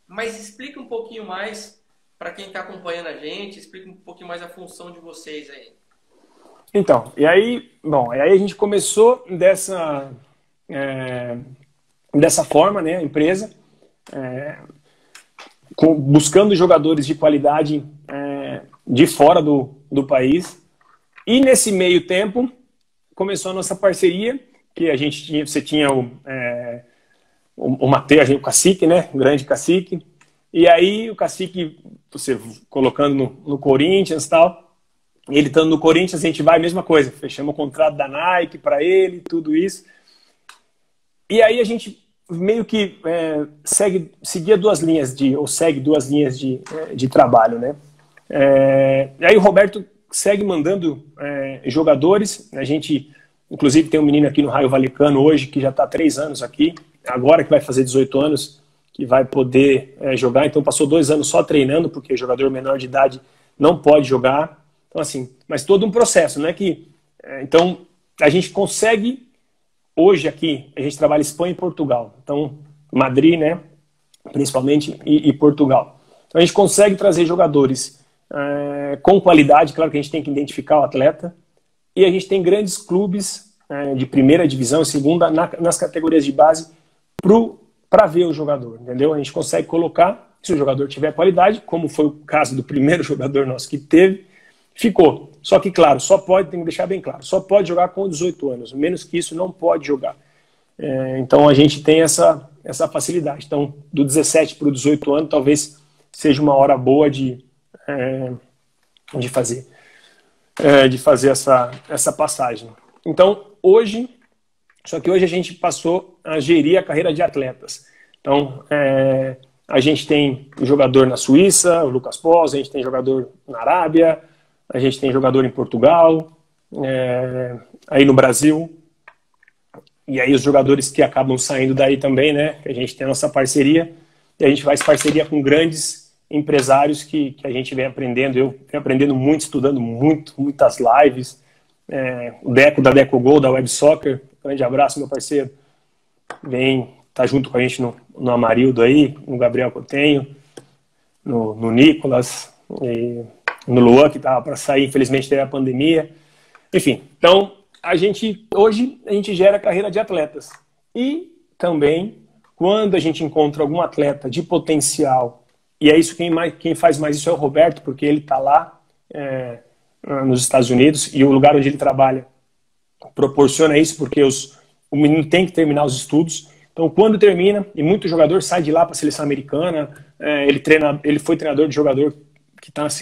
Mas explica um pouquinho mais para quem está acompanhando a gente, explica um pouquinho mais a função de vocês aí. Então, e aí, bom, aí a gente começou é, dessa forma, né, a empresa, buscando jogadores de qualidade de fora do país. E nesse meio tempo, começou a nossa parceria, que a gente tinha, você tinha o Mateus, o Cacique, né? O grande Cacique. E aí o Cacique, você colocando no Corinthians e tal, ele estando no Corinthians, a gente vai, mesma coisa, fechamos o contrato da Nike para ele, tudo isso. E aí a gente meio que seguia duas linhas segue duas linhas de trabalho, né? E aí o Roberto segue mandando jogadores, a gente inclusive tem um menino aqui no Raio Valecano hoje que já está há 3 anos aqui, agora que vai fazer 18 anos, que vai poder jogar, então passou 2 anos só treinando, porque jogador menor de idade não pode jogar, então assim, mas todo um processo, não é que... então a gente consegue. Hoje aqui, a gente trabalha Espanha e Portugal. Então, Madrid, né, principalmente, e Portugal. Então, a gente consegue trazer jogadores com qualidade, claro que a gente tem que identificar o atleta, e a gente tem grandes clubes de primeira divisão e segunda nas categorias de base para ver o jogador, entendeu? A gente consegue colocar, se o jogador tiver qualidade, como foi o caso do primeiro jogador nosso que teve, ficou. Só que, claro, tem que deixar bem claro, só pode jogar com 18 anos, menos que isso não pode jogar. Então a gente tem essa facilidade. Então, do 17 para o 18 anos, talvez seja uma hora boa de fazer, essa passagem. Então, só que hoje a gente passou a gerir a carreira de atletas. Então, a gente tem jogador na Suíça, o Lucas Pós, a gente tem jogador na Arábia, a gente tem jogador em Portugal, aí no Brasil, e aí os jogadores que acabam saindo daí também, né? Que a gente tem a nossa parceria, e a gente faz parceria com grandes empresários que a gente vem aprendendo. Eu venho aprendendo muito, estudando muitas lives. O Deco da Deco Gol, da Web Soccer, grande abraço, meu parceiro. Tá junto com a gente no Amarildo aí, no Gabriel que eu tenho, no Nicolas, e no Luan, que estava para sair, infelizmente teve a pandemia. Enfim, então hoje a gente gera carreira de atletas. E também, quando a gente encontra algum atleta de potencial, e é isso, quem faz mais isso é o Roberto, porque ele está lá nos Estados Unidos, e o lugar onde ele trabalha proporciona isso, porque o menino tem que terminar os estudos. Então, quando termina, e muito jogador sai de lá para a seleção americana, ele foi treinador de jogador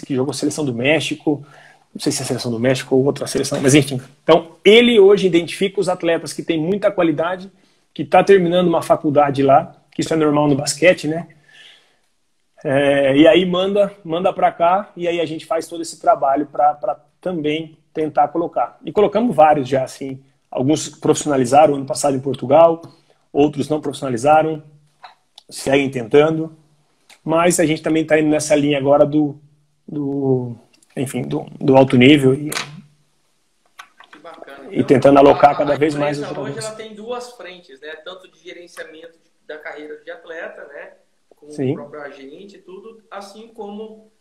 que jogou a seleção do México, não sei se é a seleção do México ou outra seleção, mas enfim. Então, ele hoje identifica os atletas que têm muita qualidade, que está terminando uma faculdade lá, que isso é normal no basquete, né? E aí manda para cá, e aí a gente faz todo esse trabalho para também tentar colocar. E colocamos vários já, assim. Alguns profissionalizaram ano passado em Portugal, outros não profissionalizaram, seguem tentando. Mas a gente também está indo nessa linha agora do alto nível Que bacana. e Então, tentando alocar cada vez mais os empresa hoje jogadores. ela tem duas frentes, né? Tanto de gerenciamento da carreira de atleta, né? Com o Sim, próprio agente e tudo, assim como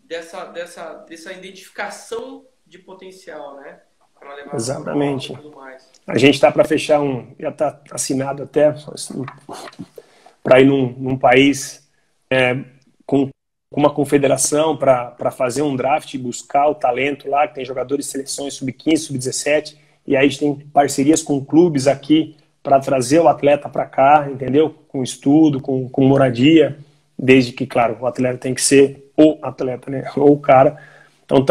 dessa identificação de potencial, né? para levar Exatamente. e tudo mais. A gente está para fechar já está assinado até assim, para ir num país com uma confederação para fazer um draft e buscar o talento lá, que tem jogadores de seleções sub-15, sub-17, e aí a gente tem parcerias com clubes aqui para trazer o atleta para cá, entendeu? Com estudo, com moradia, desde que, claro, o atleta tem que ser o atleta, né? Ou o cara. Então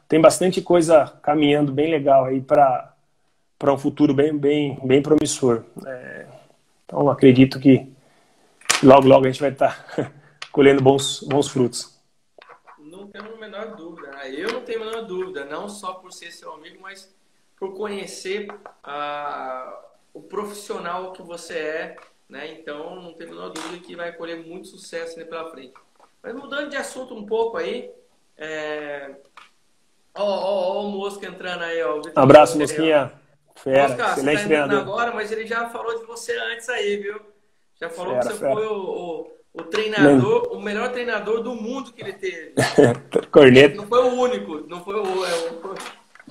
tem bastante coisa caminhando bem legal aí para um futuro bem promissor. Então acredito que logo a gente vai estar colhendo bons frutos. Não tenho a menor dúvida. Eu não tenho a menor dúvida, não só por ser seu amigo, mas por conhecer o profissional que você é, né? Então não tenho a menor dúvida que vai colher muito sucesso pela frente. Mas mudando de assunto um pouco aí, o Mosca entrando aí, ó. Abraço, Mosquinha. Fera, Mosca, excelente você tá treinador. agora, mas ele já falou de você antes aí, viu? Já falou que você fera. foi o treinador, o melhor treinador do mundo que ele teve. Corneta. Não foi o único, não foi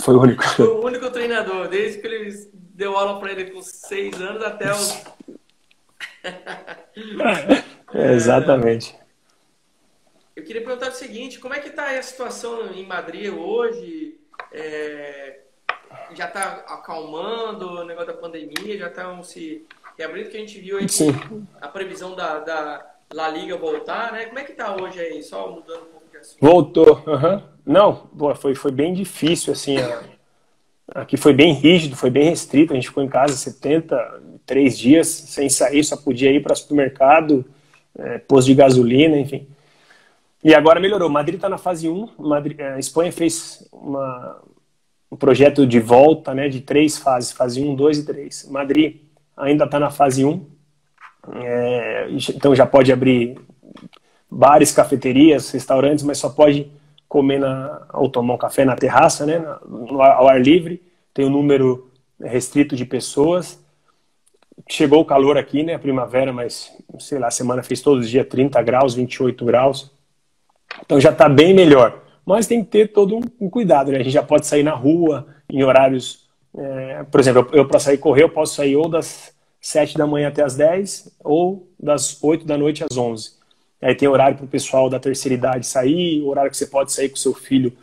Foi o único. Foi o único treinador, desde que ele deu aula para ele com 6 anos até os... Exatamente. Eu queria perguntar o seguinte, como é que está a situação em Madrid hoje? Já está acalmando o negócio da pandemia? Já estão se reabrindo? Que a gente viu aí a previsão da La Liga voltar, né? Como é que está hoje aí? Só mudando um pouco de assunto. Voltou. Uhum. Não, foi bem difícil, assim. Aqui foi bem rígido, foi bem restrito. A gente ficou em casa 73 dias sem sair, só podia ir para supermercado, posto de gasolina, enfim. E agora melhorou. Madrid está na fase 1. A Espanha fez um projeto de volta, né, de 3 fases, fase 1, 2 e 3. Madrid ainda está na fase 1. Então já pode abrir bares, cafeterias, restaurantes, mas só pode comer ou tomar um café na terraça, né, ao ar livre. Tem um número restrito de pessoas. Chegou o calor aqui, né, a primavera, mas sei lá, a semana fez todos os dias 30 graus, 28 graus. Então já está bem melhor. Mas tem que ter todo um cuidado, né? A gente já pode sair na rua em horários... por exemplo, eu para sair correr, eu posso sair ou das 7 da manhã até as 10 ou das 8 da noite às 11. Aí tem horário para o pessoal da terceira idade sair, horário que você pode sair com seu filho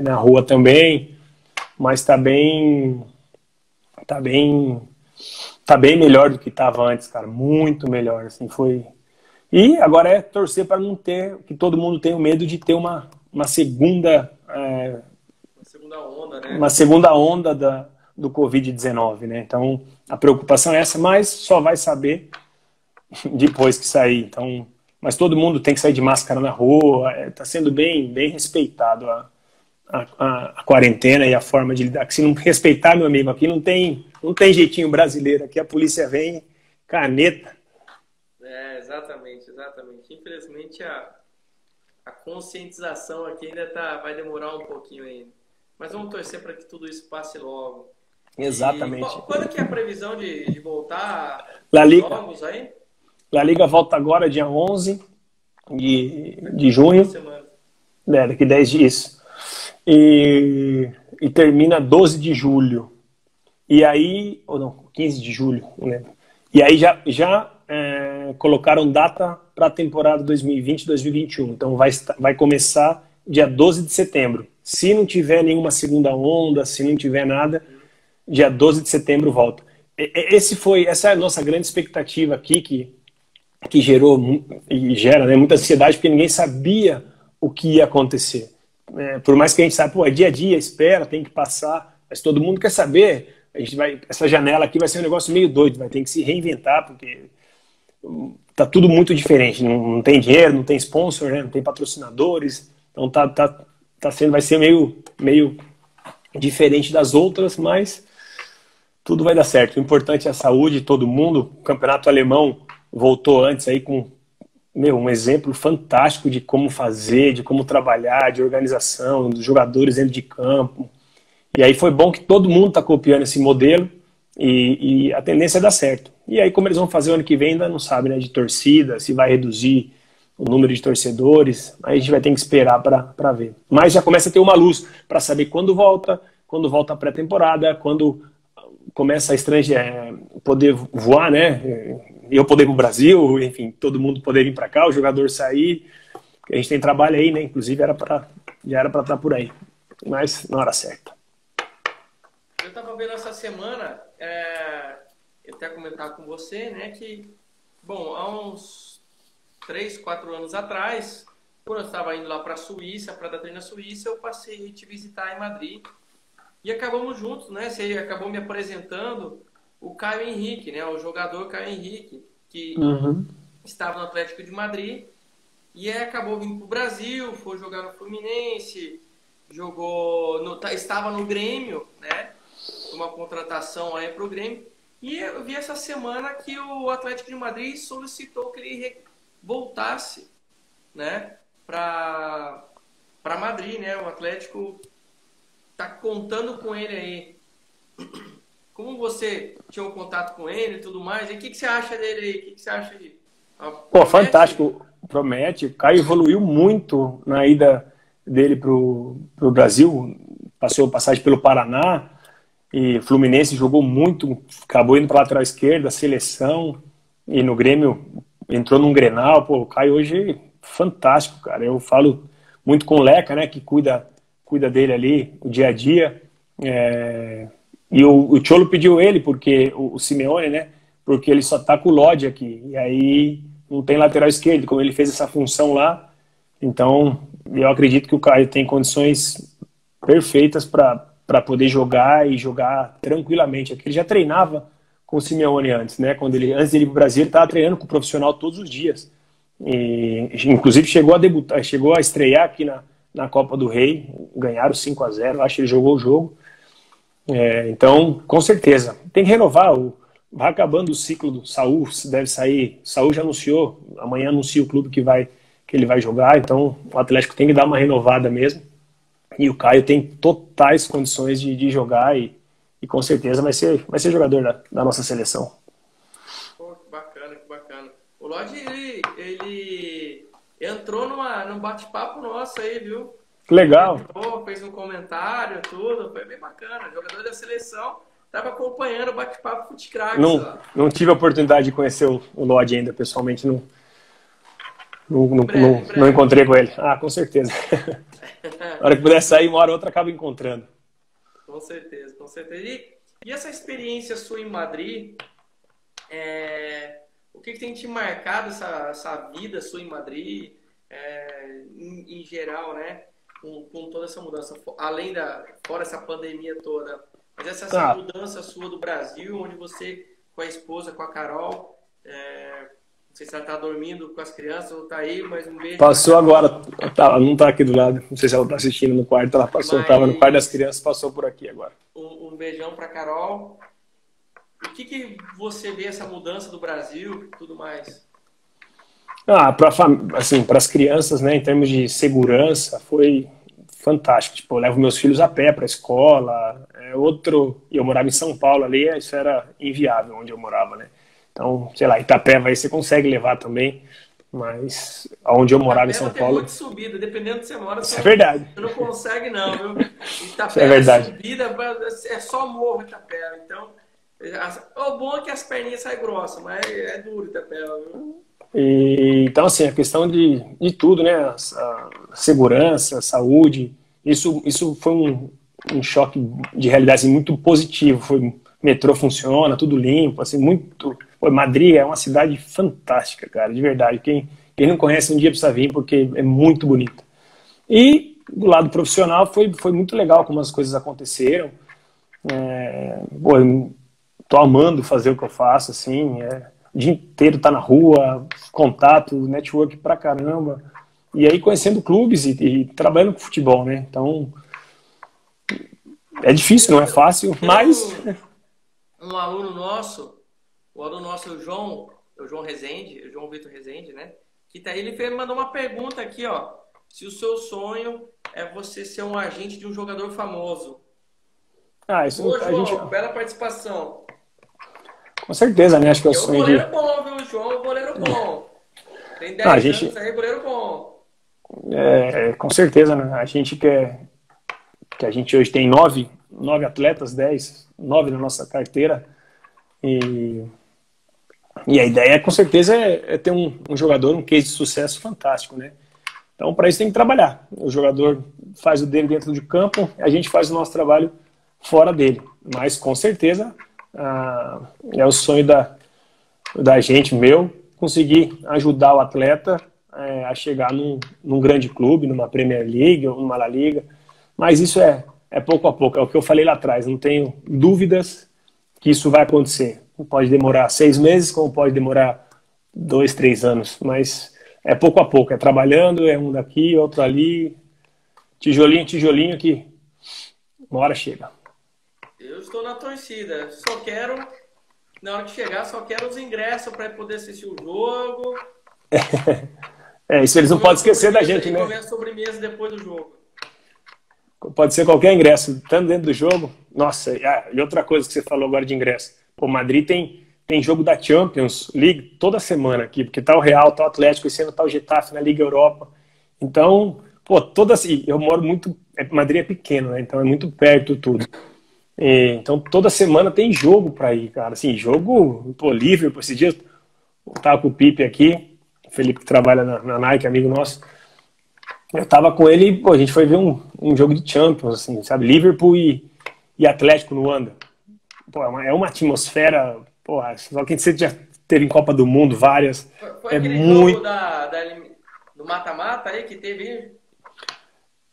na rua também. Mas está bem melhor do que estava antes, cara. Muito melhor, assim, foi... E agora é torcer para não ter, que todo mundo tenha o medo de ter uma segunda... Uma segunda onda, né? Uma segunda onda do Covid-19, né? Então, a preocupação é essa, mas só vai saber depois que sair. Então, mas todo mundo tem que sair de máscara na rua, está sendo bem respeitado a quarentena e a forma de lidar. Que se não respeitar, meu amigo, aqui não tem jeitinho brasileiro, aqui a polícia vem, caneta. Exatamente. Infelizmente a conscientização aqui ainda vai demorar um pouquinho ainda. Mas vamos torcer para que tudo isso passe logo. Exatamente. E quando que é a previsão de voltar La Liga. jogos aí? La Liga volta agora, dia 11 de junho. Daqui 10 dias. E termina 12 de julho. E aí, ou não, 15 de julho, não lembro. E aí já colocaram data para a temporada 2020-2021. Então vai começar dia 12 de setembro. Se não tiver nenhuma segunda onda, se não tiver nada, dia 12 de setembro volta. Essa é a nossa grande expectativa aqui, que gerou e gera, né, muita ansiedade, porque ninguém sabia o que ia acontecer. Por mais que a gente saiba, é dia a dia, espera, tem que passar, mas todo mundo quer saber. Essa janela aqui vai ser um negócio meio doido, vai ter que se reinventar, porque tá tudo muito diferente. Não tem dinheiro, não tem sponsor, né, não tem patrocinadores, então vai ser meio diferente das outras, mas tudo vai dar certo. O importante é a saúde de todo mundo. O campeonato alemão voltou antes aí com um exemplo fantástico de como fazer, de como trabalhar, de organização, dos jogadores dentro de campo. E aí foi bom que todo mundo está copiando esse modelo e a tendência é dar certo. E aí como eles vão fazer o ano que vem ainda não sabe, né, de torcida, se vai reduzir o número de torcedores, aí a gente vai ter que esperar para ver. Mas já começa a ter uma luz para saber quando volta, quando volta a pré-temporada, quando começa a estrangeira poder voar, né? Eu poder ir pro Brasil, enfim, todo mundo poder vir para cá, o jogador sair. A gente tem trabalho aí, né? Inclusive já era para estar por aí, mas na hora certa. Eu estava vendo essa semana, eu até comentar com você, né? Que, bom, há uns 3, 4 anos atrás, quando eu estava indo lá para a Suíça, para dar treino na Suíça, eu passei a te visitar em Madrid. E acabamos juntos, né? Você acabou me apresentando o Caio Henrique, né? O jogador Caio Henrique, que estava no Atlético de Madrid e acabou vindo para o Brasil, foi jogar no Fluminense, estava no Grêmio, né? Uma contratação aí para o Grêmio. E eu vi essa semana que o Atlético de Madrid solicitou que ele voltasse, né? Para Madrid, né? O Atlético tá contando com ele aí. Como você tinha um contato com ele e tudo mais, e o que você acha dele aí? O que você acha de... Pô, fantástico, promete. O Caio evoluiu muito na ida dele pro Brasil, passou passagem pelo Paraná, e Fluminense jogou muito, acabou indo para lateral esquerda, seleção, e no Grêmio entrou num Grenal. Pô, o Caio hoje fantástico, cara. Eu falo muito com o Leca, né, que cuida dele ali, o dia a dia. E o Cholo pediu ele, porque o Simeone, né, porque ele só tá com o Lodge aqui, e aí não tem lateral esquerdo, como ele fez essa função lá. Então, eu acredito que o Caio tem condições perfeitas para poder jogar e jogar tranquilamente. Aqui ele já treinava com o Simeone antes, né, antes de ir pro Brasil, ele estava treinando com o profissional todos os dias. E, inclusive chegou a debutar, chegou a estrear aqui na Copa do Rei, ganharam 5-0, acho que ele jogou o jogo. Então, com certeza, tem que renovar. Vai acabando o ciclo do Saúl, deve sair. Saúl já anunciou, amanhã anuncia o clube que ele vai jogar, então o Atlético tem que dar uma renovada mesmo. E o Caio tem totais condições de jogar e com certeza vai ser jogador da nossa seleção. Pô, que bacana, que bacana. O Lodge, ele entrou num bate-papo nosso aí, viu? Legal. Ele fez um comentário, tudo, foi bem bacana. O jogador da seleção estava acompanhando o bate-papo Futecrax. Não tive a oportunidade de conhecer o Lodge ainda, pessoalmente, não encontrei com ele. Ah, com certeza. Na hora que puder sair, uma hora ou outra acaba encontrando. Com certeza, com certeza. E essa experiência sua em Madrid, o que tem te marcado essa vida sua em Madrid, em geral, né? Com toda essa mudança, fora essa pandemia toda, mas essa mudança sua do Brasil, onde você, com a esposa, com a Carol, não sei se ela tá dormindo com as crianças ou tá aí, mas um beijo. Passou agora, não tá aqui do lado, não sei se ela tá assistindo no quarto, ela passou, tava no quarto das crianças, passou por aqui agora. Um beijão pra Carol. O que você vê essa mudança do Brasil e tudo mais? Para as crianças, né, em termos de segurança, foi fantástico. Tipo, eu levo meus filhos a pé para a escola. E eu morava em São Paulo ali, isso era inviável onde eu morava, né? Então, sei lá, Itapeva aí você consegue levar também, mas onde eu morava em São Paulo... Muito subida, dependendo de onde você mora. Isso é verdade. Você não consegue não, viu? Itapeva é verdade. Subida, é só morro Itapeva. Então, o bom é que as perninhas saem grossas, mas é duro Itapeva, viu? Então, assim, a questão de tudo, né? A segurança, a saúde, isso foi um choque de realidade assim, muito positivo. Metrô funciona, tudo limpo, assim, muito... Madrid é uma cidade fantástica, cara, de verdade. Quem não conhece, um dia precisa vir, porque é muito bonito. E do lado profissional foi muito legal como as coisas aconteceram. Eu tô amando fazer o que eu faço, assim, o dia inteiro tá na rua, contato, network pra caramba. E aí conhecendo clubes e trabalhando com futebol, né? Então, é difícil, não é fácil, mas... Um aluno nosso, o João Rezende, o João Vitor Rezende, né? Que tá aí, ele mandou uma pergunta aqui, ó. Se o seu sonho é você ser um agente de um jogador famoso. Isso Ô, João, bela participação. Com certeza, né? Acho que é o sonho de... goleiro bom, viu, João? Goleiro bom. Tem 10 anos aí, goleiro bom. Com certeza, né? A gente que a gente hoje tem 9 9 atletas, 10, 9 na nossa carteira. E a ideia, com certeza, é ter um jogador, um case de sucesso fantástico, né? Então, para isso tem que trabalhar. O jogador faz o dele dentro de campo, a gente faz o nosso trabalho fora dele. Mas, com certeza, é o sonho da gente, meu, conseguir ajudar o atleta a chegar num grande clube, numa Premier League ou numa La Liga. Mas isso é pouco a pouco, é o que eu falei lá atrás. Não tenho dúvidas que isso vai acontecer. Pode demorar 6 meses, como pode demorar 2, 3 anos. Mas é pouco a pouco, é trabalhando, é um daqui, outro ali, tijolinho, tijolinho, que uma hora chega. Eu estou na torcida, só quero, na hora de chegar, só quero os ingressos para poder assistir o jogo. Isso eles não podem esquecer da gente, né? Comer a sobremesa depois do jogo. Pode ser qualquer ingresso, estando dentro do jogo. Nossa, e outra coisa que você falou agora de ingresso. Pô, Madrid tem jogo da Champions League toda semana aqui, porque tá o Real, tá o Atlético, esse ano tá o Getafe na Liga Europa. Então, pô, eu moro muito... Madrid é pequeno, né? Então é muito perto tudo. Então toda semana tem jogo pra ir, cara. Assim, jogo, pô, Liverpool. Esse dia eu tava com o Pipe aqui, o Felipe que trabalha na Nike, amigo nosso. Eu tava com ele e, pô, a gente foi ver um jogo de Champions, assim, sabe? Liverpool e Atlético no Wanda. Pô, é uma atmosfera, pô, só quem você já teve em Copa do Mundo, várias. Foi aquele jogo do mata-mata aí que teve...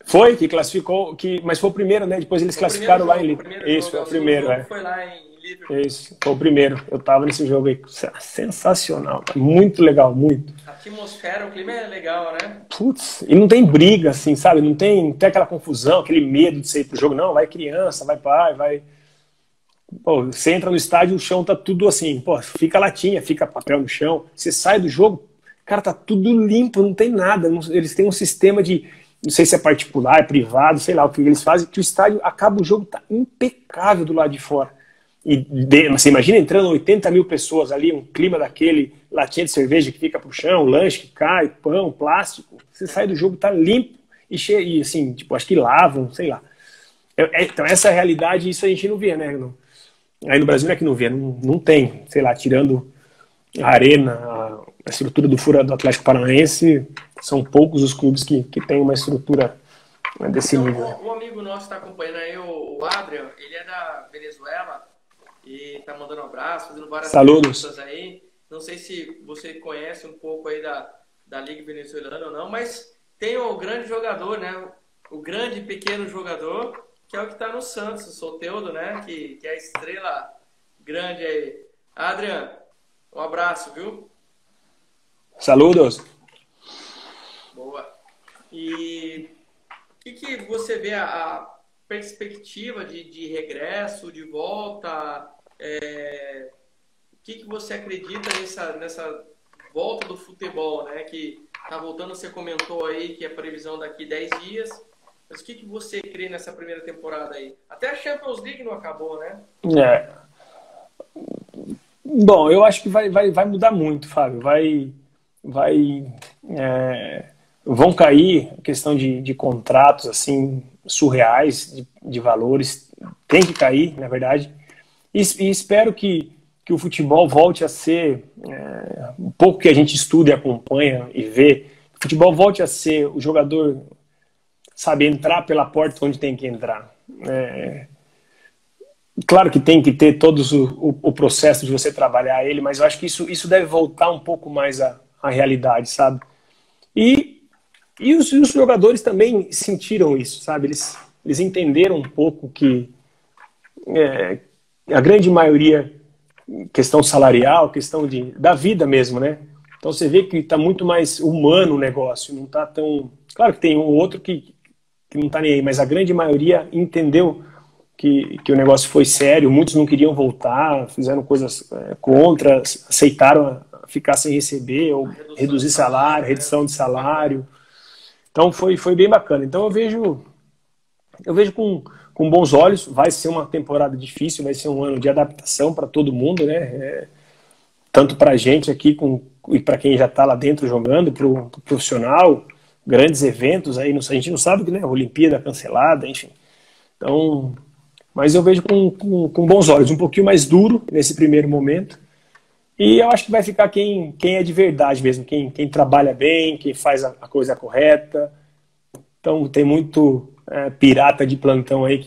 Foi, que classificou, mas foi o primeiro, né? Depois eles classificaram lá em Liverpool. Isso, foi o primeiro, Foi lá em Liverpool. Isso, foi o primeiro. Eu tava nesse jogo aí. Sensacional, muito legal, muito. A atmosfera, o clima é legal, né? Putz, e não tem briga, assim, sabe? Não tem aquela confusão, aquele medo de sair pro jogo. Não, vai criança, vai pai, vai... Pô, você entra no estádio, o chão tá tudo assim, pô, fica latinha, fica papel no chão. Você sai do jogo, cara, tá tudo limpo, não tem nada. Eles têm um sistema de... Não sei se é particular, é privado, sei lá o que eles fazem, que o estádio acaba o jogo, tá impecável do lado de fora. Você imagina entrando 80 mil pessoas ali, um clima daquele, latinha de cerveja que fica pro chão, lanche que cai, pão, plástico. Você sai do jogo, tá limpo e cheio, e assim, tipo, acho que lavam, sei lá. Então essa realidade, isso a gente não vê, né? Aí no Brasil não é que não vê, não tem, sei lá, tirando a arena, a estrutura do Atlético Paranaense, são poucos os clubes que têm uma estrutura desse nível. Um amigo nosso está acompanhando aí, o Adrian, ele é da Venezuela e tá mandando um abraço, fazendo várias perguntas aí. Não sei se você conhece um pouco aí da Liga Venezuelana ou não, mas tem o grande jogador, né? O grande pequeno jogador, que é o que está no Santos, o Soteldo, né? Que é a estrela grande aí. Adrian, um abraço, viu? Saludos. Boa. E o que você vê a perspectiva de regresso, de volta? O que você acredita nessa volta do futebol, né? Que tá voltando, você comentou aí que é previsão daqui 10 dias. Mas o que você crê nessa primeira temporada aí? Até a Champions League não acabou, né? Bom, eu acho que vai mudar muito, Fábio. Vão cair a questão de contratos assim surreais, de valores. Tem que cair, na verdade. E espero que o futebol volte a ser, um pouco que a gente estuda e acompanha e vê, o futebol volte a ser o jogador, sabe, entrar pela porta onde tem que entrar. Claro que tem que ter todo o processo de você trabalhar ele, mas eu acho que isso deve voltar um pouco mais à realidade, sabe? E os jogadores também sentiram isso, sabe? Eles entenderam um pouco que a grande maioria, questão salarial, questão da vida mesmo, né? Então você vê que está muito mais humano o negócio, não está tão... Claro que tem um ou outro que não está nem aí, mas a grande maioria entendeu que o negócio foi sério, muitos não queriam voltar, fizeram coisas contra, aceitaram ficar sem receber, ou reduzir salário, redução de salário. Então foi bem bacana. Então eu vejo com bons olhos. Vai ser uma temporada difícil, vai ser um ano de adaptação para todo mundo, né? Tanto para a gente aqui e para quem já está lá dentro jogando, para o profissional, grandes eventos aí, a gente não sabe que, né? Olimpíada cancelada, enfim. Então Mas eu vejo com bons olhos, um pouquinho mais duro nesse primeiro momento. E eu acho que vai ficar quem é de verdade mesmo, quem trabalha bem, quem faz a coisa correta. Então tem muito pirata de plantão aí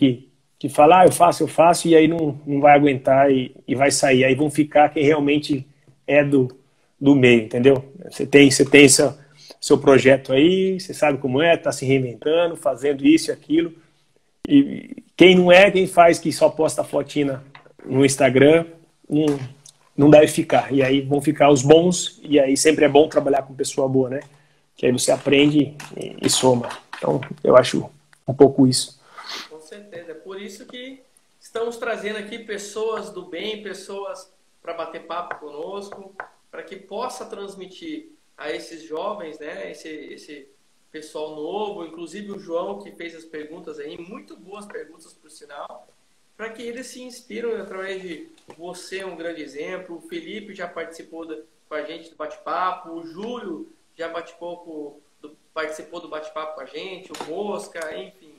que fala, eu faço, e aí não vai aguentar e vai sair. Aí vão ficar quem realmente é do meio, entendeu? Você tem seu projeto aí, você sabe como é, tá se reinventando, fazendo isso e aquilo. E quem não é, quem faz, que só posta fotinha no Instagram, não deve ficar. E aí vão ficar os bons, e aí sempre é bom trabalhar com pessoa boa, né? Que aí você aprende e soma. Então, eu acho um pouco isso. Com certeza. É por isso que estamos trazendo aqui pessoas do bem, pessoas para bater papo conosco, para que possa transmitir a esses jovens, né? Esse pessoal novo, inclusive o João que fez as perguntas aí, muito boas perguntas por sinal, para que eles se inspiram através de você, um grande exemplo. O Felipe já participou com a gente do bate-papo, o Júlio já participou do bate-papo com a gente, o Mosca, enfim.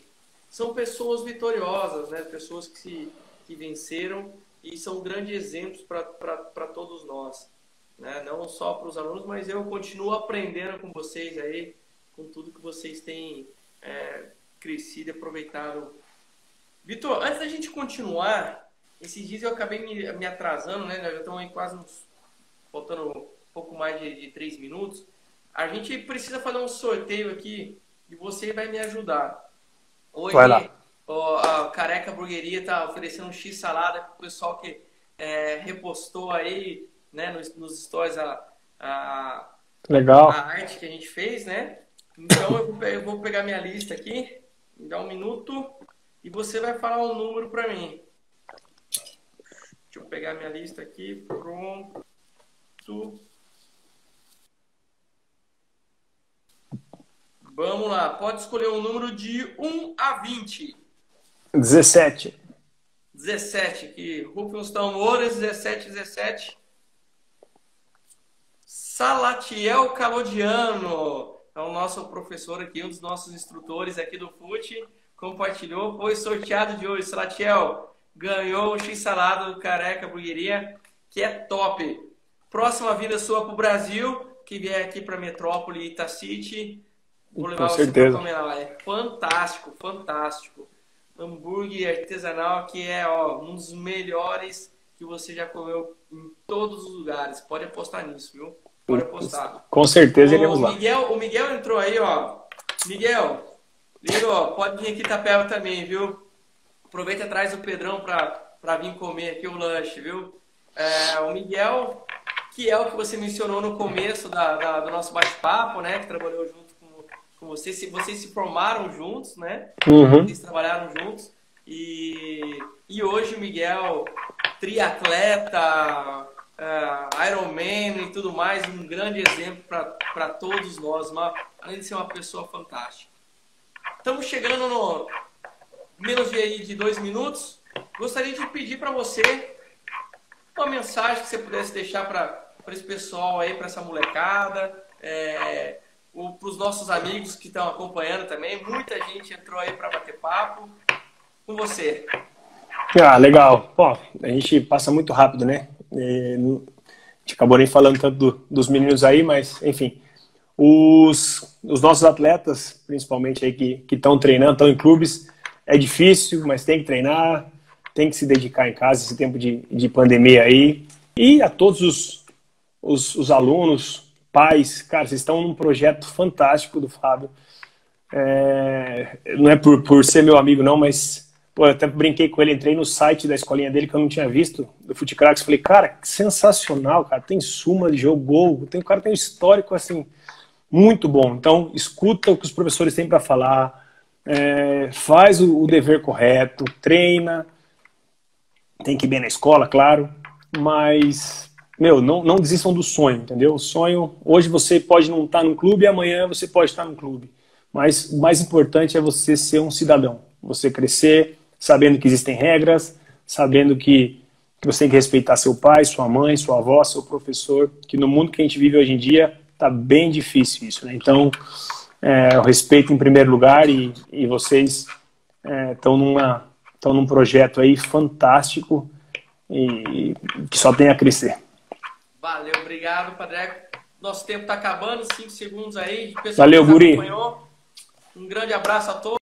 São pessoas vitoriosas, né? Pessoas que venceram e são grandes exemplos para todos nós, né? Não só para os alunos, mas eu continuo aprendendo com vocês aí, com tudo que vocês têm crescido e aproveitado. Vitor, antes da gente continuar, esses dias eu acabei me atrasando, né? Já estão aí quase faltando um pouco mais de 3 minutos. A gente precisa fazer um sorteio aqui e você vai me ajudar. Hoje a Careca Burgueria está oferecendo um X-salada para o pessoal que repostou aí, né, nos stories Legal. a arte que a gente fez, né? Então eu vou pegar minha lista aqui, me dá um minuto e você vai falar um número para mim. Deixa eu pegar minha lista aqui, pronto. Vamos lá, pode escolher um número de 1 a 20. 17. 17, que rufem os tambores, 17. Salatiel Calodiano, é o nosso professor aqui, um dos nossos instrutores aqui do FUT, compartilhou, foi sorteado de hoje. Salatiel ganhou o X-salada do Careca Burgueria, que é top. Próxima vinda sua para o Brasil, que vier aqui para Metrópole e Itacity, vou levar Com você certeza. para comer lá. É fantástico, fantástico. Hambúrguer artesanal que é um dos melhores que você já comeu em todos os lugares. Pode apostar nisso, viu? Pode apostar. Com certeza iremos lá. O Miguel entrou aí, ó. Miguel, liga, ó, pode vir aqui Itapeva também, viu? Aproveita atrás do Pedrão para vir comer aqui o lanche, viu? O Miguel, que é o que você mencionou no começo do nosso bate-papo, né? Que trabalhou junto com você. Vocês se formaram juntos, né? Uhum. Vocês trabalharam juntos. E hoje o Miguel, triatleta, Ironman e tudo mais, um grande exemplo para todos nós. Além de ser uma pessoa fantástica. Estamos chegando no menos de 2 minutos. Gostaria de pedir para você uma mensagem que você pudesse deixar para esse pessoal aí, para essa molecada, para os nossos amigos que estão acompanhando também. Muita gente entrou aí para bater papo com você. Legal. Pô, a gente passa muito rápido, né? A gente acabou nem falando tanto dos meninos aí, mas, enfim. Os nossos atletas, principalmente aí que estão treinando, estão em clubes, é difícil, mas tem que treinar, tem que se dedicar em casa, esse tempo de pandemia aí. E a todos os alunos, pais, cara, vocês estão num projeto fantástico do Fábio. Não é por ser meu amigo não, mas pô, eu até brinquei com ele, entrei no site da escolinha dele que eu não tinha visto, do FutCracks, falei, cara, que sensacional, cara, tem súmula de jogo, gol, o cara tem um histórico assim, muito bom. Então, escuta o que os professores têm para falar, faz o dever correto, treina, tem que ir bem na escola, claro, mas, não desistam do sonho, entendeu? O sonho, hoje você pode não estar num clube, amanhã você pode estar num clube, mas o mais importante é você ser um cidadão, você crescer sabendo que existem regras, sabendo que você tem que respeitar seu pai, sua mãe, sua avó, seu professor, que no mundo que a gente vive hoje em dia tá bem difícil isso, né? Então, o respeito em primeiro lugar e vocês estão estão num projeto aí fantástico e que só tem a crescer. Valeu, obrigado, Padre. Nosso tempo está acabando, 5 segundos aí. Pessoal Valeu, que nos guri. acompanhou, um grande abraço a todos.